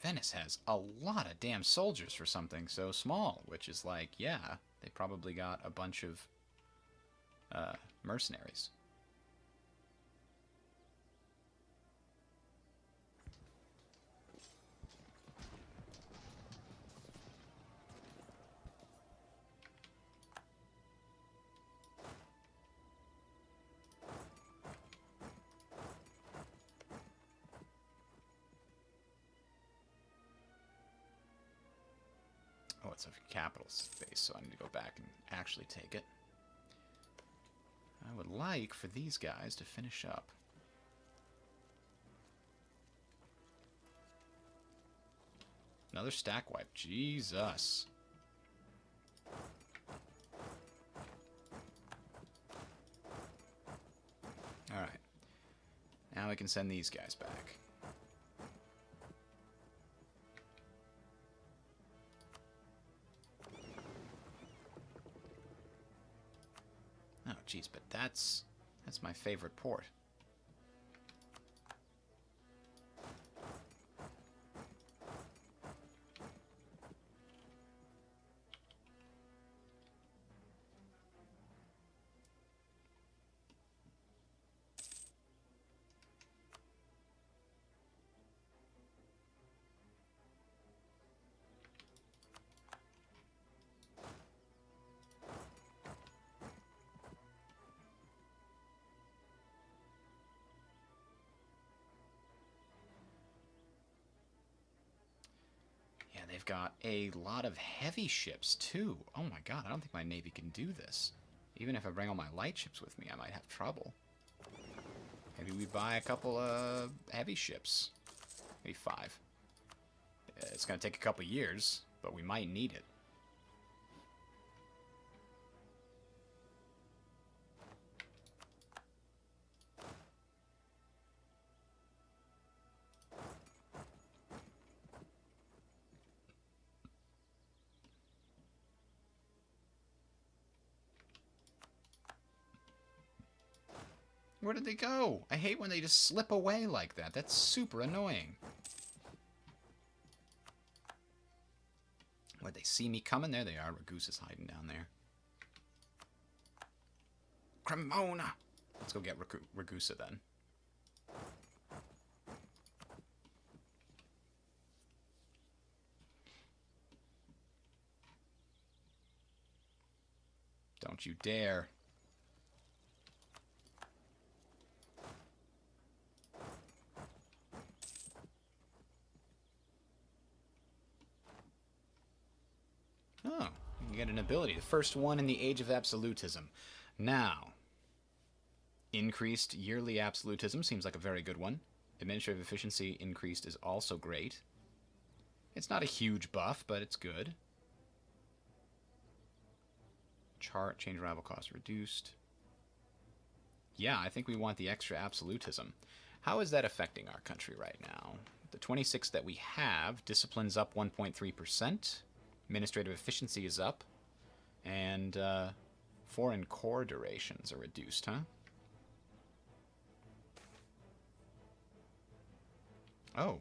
Venice has a lot of damn soldiers for something so small, which is like, yeah, they probably got a bunch of mercenaries. Oh, it's a capital space, so I need to go back and actually take it. I would like for these guys to finish up. Another stack wipe. Jesus. Alright. Now we can send these guys back. Oh, jeez, but that's my favorite port. They've got a lot of heavy ships, too. Oh my god, I don't think my navy can do this. Even if I bring all my light ships with me, I might have trouble. Maybe we buy a couple of heavy ships. Maybe 5. It's going to take a couple years, but we might need it. Where did they go? I hate when they just slip away like that. That's super annoying. Where'd they see me coming? There they are. Ragusa's hiding down there. Cremona! Let's go get Ragusa then. Don't you dare. Oh, you get an ability. The first one in the Age of Absolutism. Now, increased yearly absolutism seems like a very good one. Administrative efficiency increased is also great. It's not a huge buff, but it's good. Chart, change rival cost reduced. Yeah, I think we want the extra absolutism. How is that affecting our country right now? The 26 that we have, discipline's up 1.3%. Administrative efficiency is up. And foreign core durations are reduced, huh? Oh.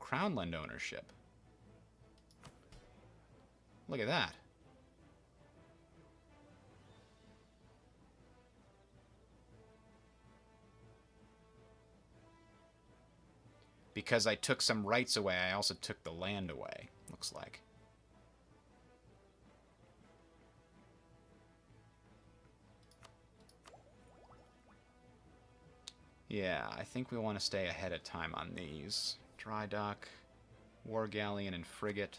Crownland ownership. Look at that. Because I took some rights away, I also took the land away, looks like. Yeah, I think we want to stay ahead of time on these. Dry dock, war galleon, and frigate.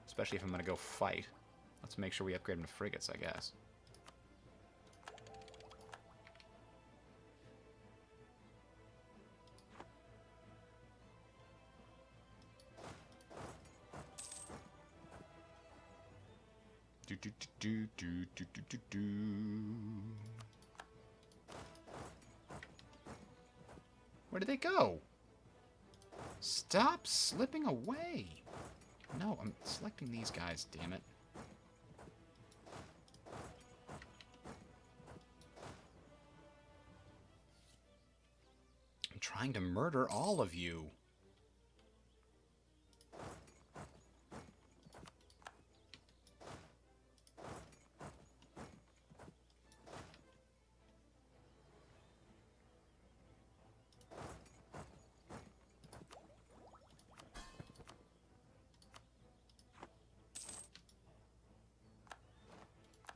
Especially if I'm going to go fight. Let's make sure we upgrade them to frigates, I guess. Do do do do do do do do. Where did they go? Stop slipping away. No, I'm selecting these guys, damn it. I'm trying to murder all of you.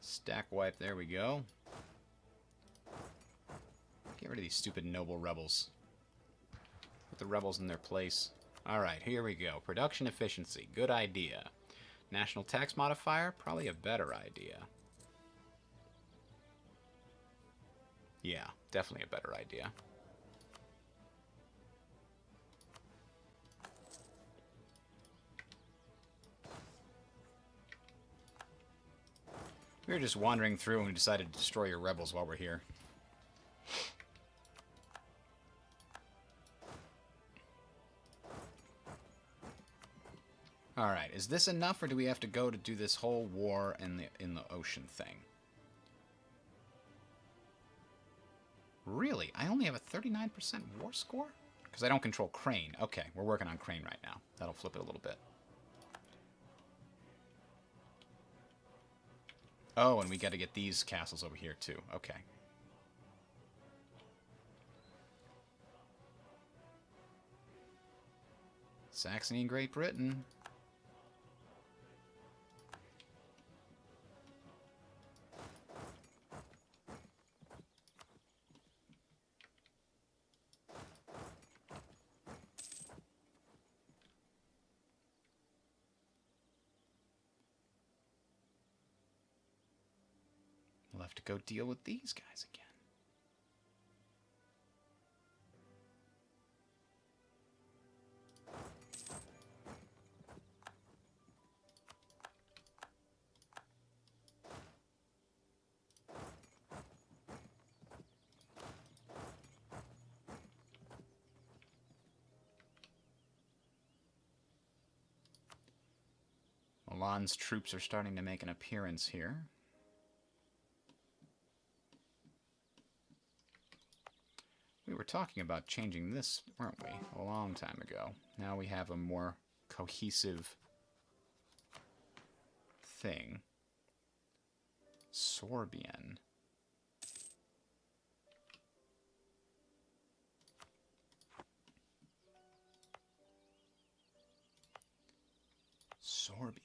Stack wipe, there we go. Get rid of these stupid noble rebels. Put the rebels in their place. Alright, here we go. Production efficiency, good idea. National tax modifier, probably a better idea. Yeah, definitely a better idea. We were just wandering through and we decided to destroy your rebels while we're here. Alright, is this enough or do we have to go to do this whole war in the ocean thing? Really? I only have a 39% war score? Because I don't control Crane. Okay, we're working on Crane right now. That'll flip it a little bit. Oh, and we got to get these castles over here, too. Okay. Saxony and Great Britain. We'll have to go deal with these guys again. Milan's troops are starting to make an appearance here. We were talking about changing this, weren't we? A long time ago. Now we have a more cohesive thing. Sorbian. Sorbian.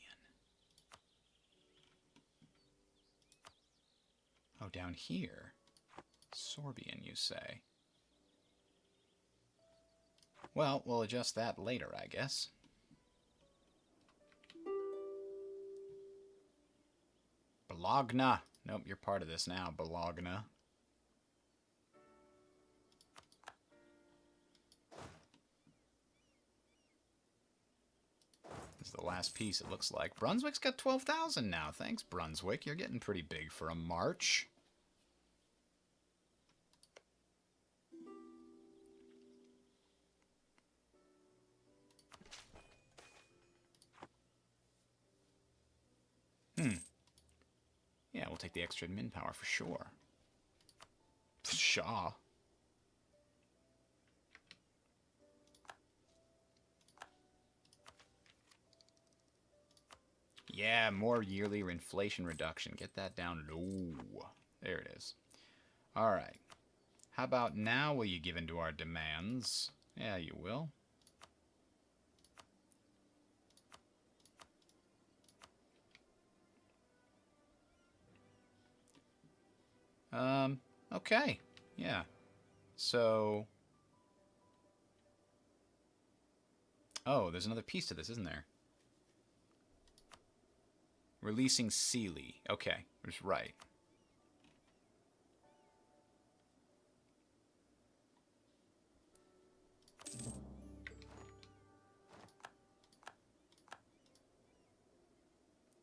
down here. Sorbian, you say? Well, we'll adjust that later, I guess. Bologna. Nope, you're part of this now, Bologna. This is the last piece, it looks like. Brunswick's got 12,000 now. Thanks, Brunswick. You're getting pretty big for a march. Yeah, we'll take the extra admin power for sure. Shaw. Yeah, more yearly inflation reduction. Get that down low. There it is. Alright. How about now will you give in to our demands? Yeah, you will. Okay. Yeah. So... Oh, there's another piece to this, isn't there? Releasing Sealy. Okay, that's right.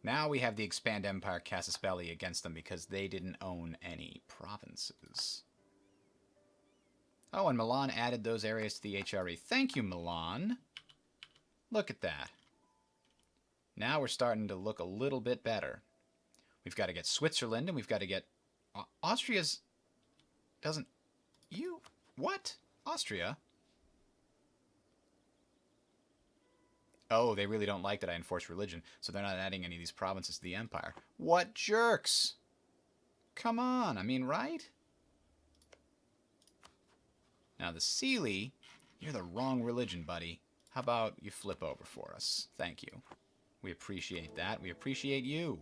Now we have the Expand Empire Casus against them because they didn't own any provinces. Oh, and Milan added those areas to the HRE. Thank you, Milan. Look at that. Now we're starting to look a little bit better. We've got to get Switzerland, and we've got to get... Austria's... doesn't... You... What? Austria? Oh, they really don't like that I enforce religion, so they're not adding any of these provinces to the empire. What jerks! Come on, I mean, right? Now, the Sealy, you're the wrong religion, buddy. How about you flip over for us? Thank you. We appreciate that. We appreciate you.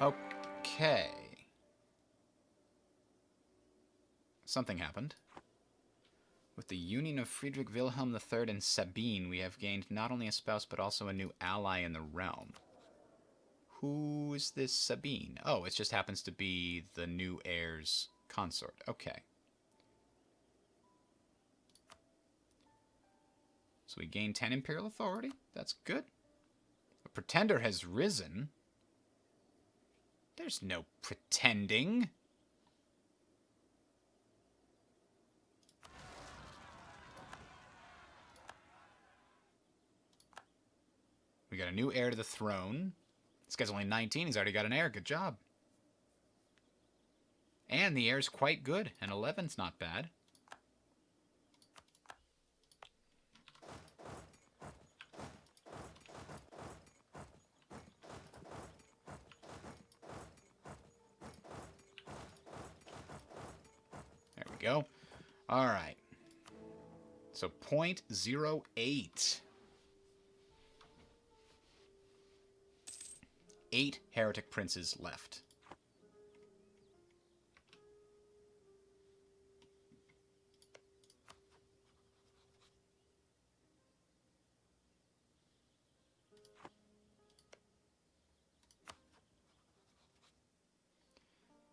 Okay. Something happened. With the union of Friedrich Wilhelm III and Sabine, we have gained not only a spouse, but also a new ally in the realm. Who is this Sabine? Oh, it just happens to be the new heir's consort. Okay. So we gain 10 imperial authority. That's good. A pretender has risen. There's no pretending. We got a new heir to the throne. This guy's only 19. He's already got an heir. Good job. And the heir's quite good. And 11's not bad. There we go. All right. So 0.08. 8 heretic princes left.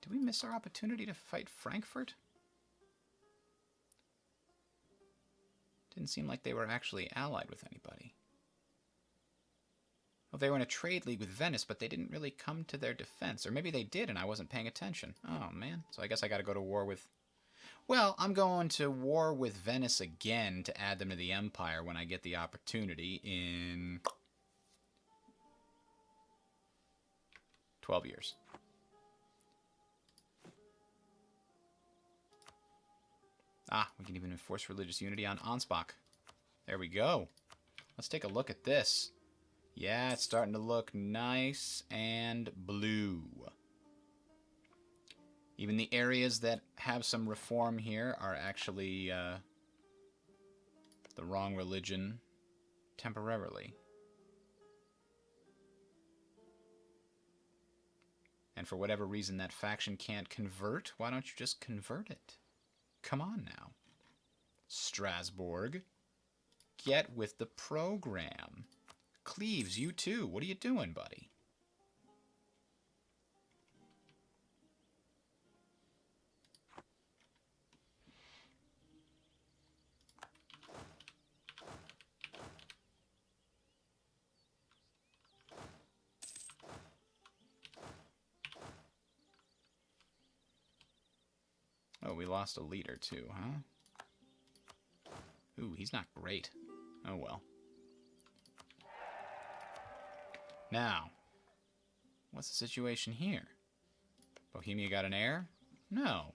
Did we miss our opportunity to fight Frankfurt? Didn't seem like they were actually allied with anybody. Well, they were in a trade league with Venice, but they didn't really come to their defense. Or maybe they did and I wasn't paying attention. Oh, man. So I guess I got to go to war with... Well, I'm going to war with Venice again to add them to the Empire when I get the opportunity in... 12 years. Ah, we can even enforce religious unity on Ansbach. There we go. Let's take a look at this. Yeah, it's starting to look nice and blue. Even the areas that have some reform here are actually the wrong religion temporarily. And for whatever reason that faction can't convert, why don't you just convert it? Come on now. Strasbourg, get with the program. Cleves, you too. What are you doing, buddy? Oh, we lost a leader too, huh? Ooh, he's not great. Oh well. Now, what's the situation here? Bohemia got an heir? No.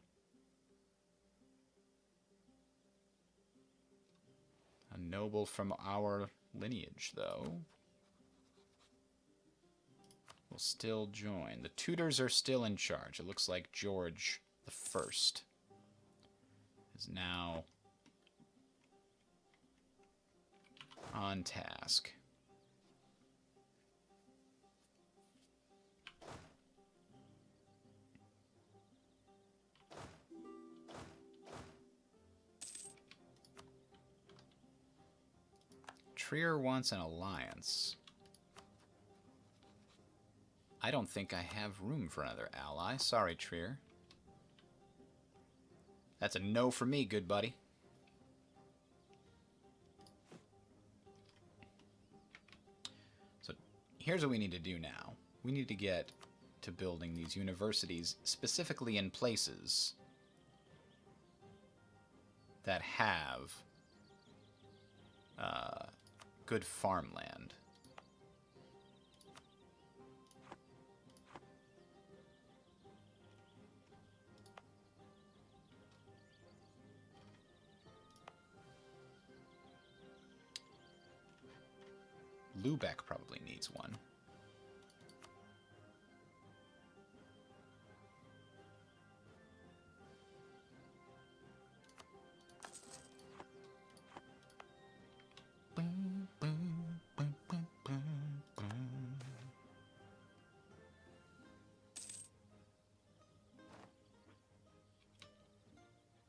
A noble from our lineage, though, will still join. The Tudors are still in charge. It looks like George the First is now on task. Trier wants an alliance. I don't think I have room for another ally. Sorry, Trier. That's a no for me, good buddy. So here's what we need to do now. We need to get to building these universities, specifically in places that have good farmland. Lubeck probably needs one.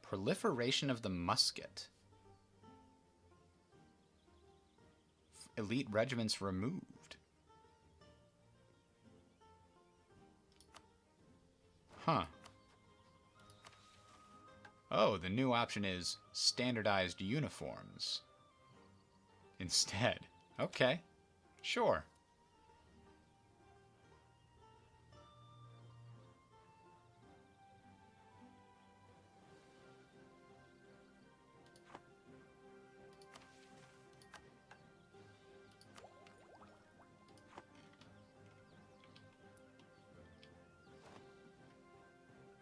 Proliferation of the musket. Elite regiments removed. Huh. Oh, the new option is standardized uniforms instead. Okay, sure.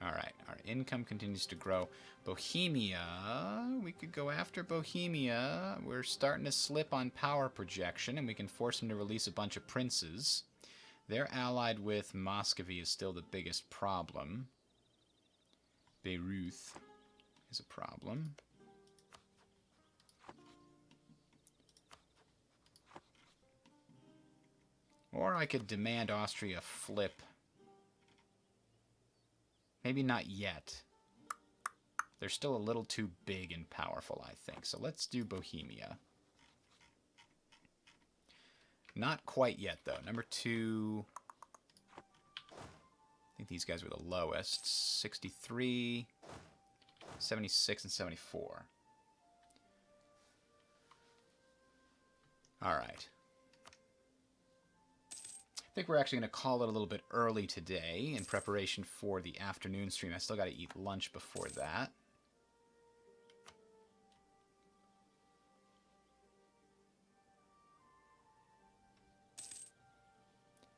Alright, our income continues to grow. Bohemia, we could go after Bohemia. We're starting to slip on power projection, and we can force them to release a bunch of princes. They're allied with Muscovy is still the biggest problem. Beirut is a problem. Or I could demand Austria flip. Maybe not yet. They're still a little too big and powerful, I think. So let's do Bohemia. Not quite yet, though. Number 2. I think these guys were the lowest. 63, 76, and 74. All right. I think we're actually going to call it a little bit early today in preparation for the afternoon stream. I still got to eat lunch before that.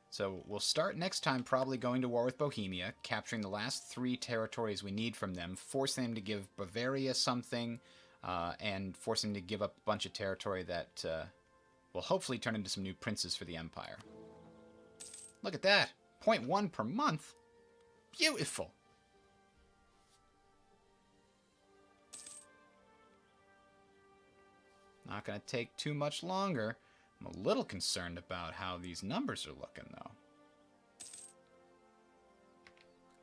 So we'll start next time probably going to war with Bohemia, capturing the last 3 territories we need from them, forcing them to give Bavaria something, and forcing them to give up a bunch of territory that will hopefully turn into some new princes for the Empire. Look at that. 0.1 per month. Beautiful. Not going to take too much longer. I'm a little concerned about how these numbers are looking, though.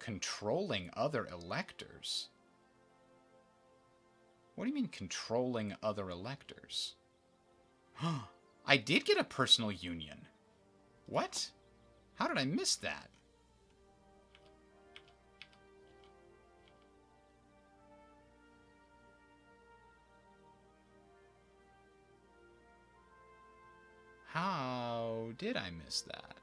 Controlling other electors? What do you mean, controlling other electors? I did get a personal union. What? How did I miss that? How did I miss that?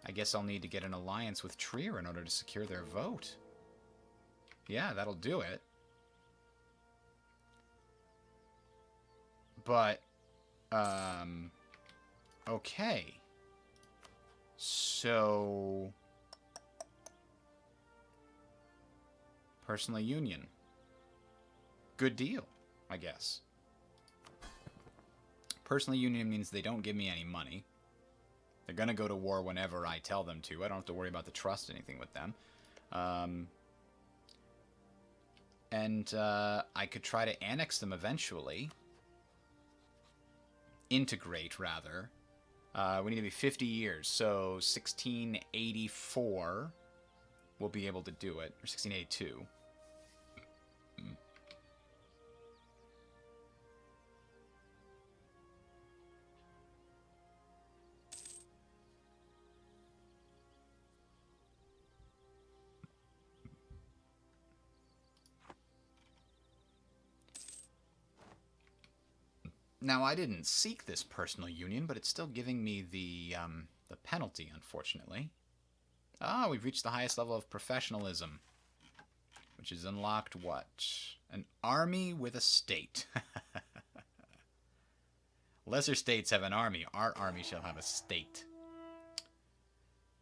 I guess I'll need to get an alliance with Trier in order to secure their vote. Yeah, that'll do it. But, okay. So, personal union. Good deal, I guess. Personal union means they don't give me any money. They're going to go to war whenever I tell them to. I don't have to worry about the trust anything with them. I could try to annex them eventually. Integrate, rather. We need to be 50 years, so 1684 we'll be able to do it. Or 1682. Now, I didn't seek this personal union, but it's still giving me the penalty, unfortunately. Ah, we've reached the highest level of professionalism, which is unlocked what? An army with a state. Lesser states have an army. Our army shall have a state.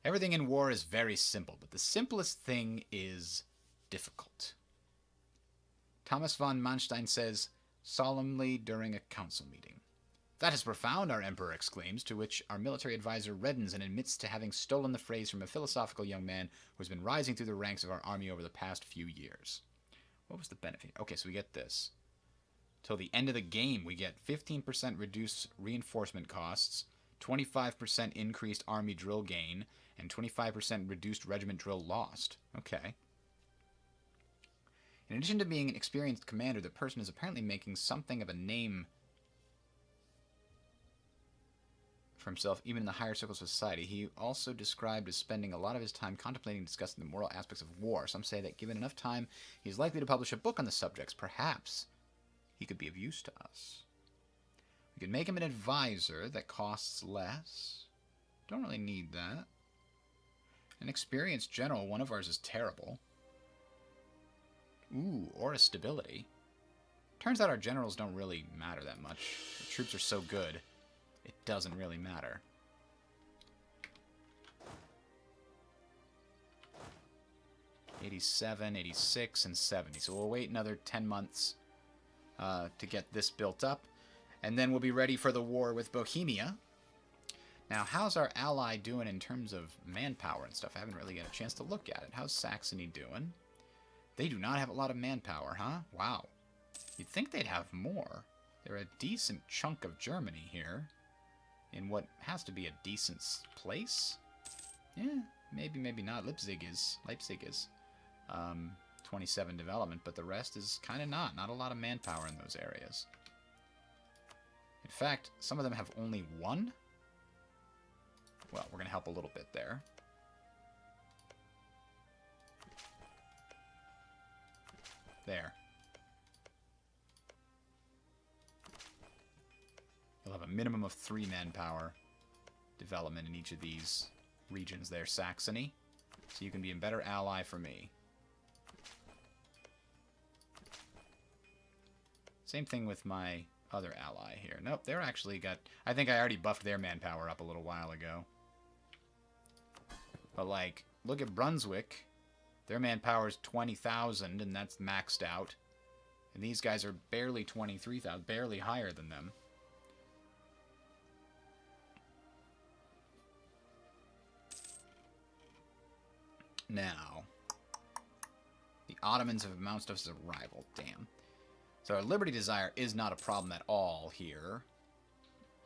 Everything in war is very simple, but the simplest thing is difficult. Thomas von Manstein says, solemnly during a council meeting. That is profound, our emperor exclaims, to which our military advisor reddens and admits to having stolen the phrase from a philosophical young man who has been rising through the ranks of our army over the past few years. What was the benefit? Okay, so we get this. Till the end of the game, we get 15% reduced reinforcement costs, 25% increased army drill gain, and 25% reduced regiment drill lost. Okay. In addition to being an experienced commander, the person is apparently making something of a name for himself, even in the higher circles of society. He also described as spending a lot of his time contemplating and discussing the moral aspects of war. Some say that given enough time, he's likely to publish a book on the subjects. Perhaps he could be of use to us. We could make him an advisor that costs less. Don't really need that. An experienced general, one of ours is terrible. Ooh, or a stability. Turns out our generals don't really matter that much. The troops are so good, it doesn't really matter. '87, '86, and '70. So we'll wait another 10 months to get this built up. And then we'll be ready for the war with Bohemia. Now, how's our ally doing in terms of manpower and stuff? I haven't really got a chance to look at it. How's Saxony doing? They do not have a lot of manpower, huh? Wow. You'd think they'd have more. They're a decent chunk of Germany here. In what has to be a decent place? Yeah, maybe, maybe not. Leipzig is 27 development, but the rest is kind of not. Not a lot of manpower in those areas. In fact, some of them have only one. Well, we're going to help a little bit there. There. You'll have a minimum of 3 manpower development in each of these regions there, Saxony. So you can be a better ally for me. Same thing with my other ally here. Nope, they're actually got... I think I already buffed their manpower up a little while ago. But, like, look at Brunswick. Their manpower is 20,000, and that's maxed out. And these guys are barely 23,000, barely higher than them. Now, the Ottomans have announced us as a rival. Damn. So our liberty desire is not a problem at all here,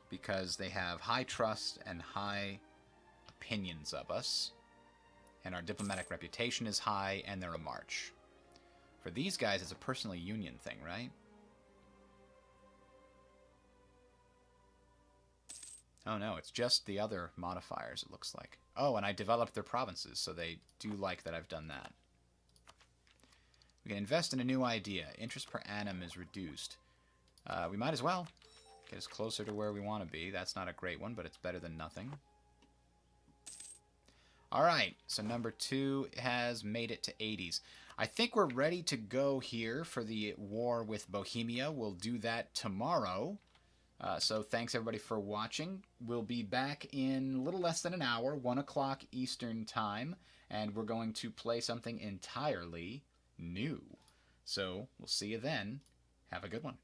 because they have high trust and high opinions of us, and our diplomatic reputation is high, and they're a march. For these guys, it's a personal union thing, right? Oh no, it's just the other modifiers, it looks like. Oh, and I developed their provinces, so they do like that I've done that. We can invest in a new idea. Interest per annum is reduced. We might as well get us closer to where we want to be. That's not a great one, but it's better than nothing. Alright, so number 2 has made it to 80s. I think we're ready to go here for the war with Bohemia. We'll do that tomorrow. So thanks everybody for watching. We'll be back in a little less than an hour, 1 o'clock Eastern Time, and we're going to play something entirely new. So we'll see you then. Have a good one.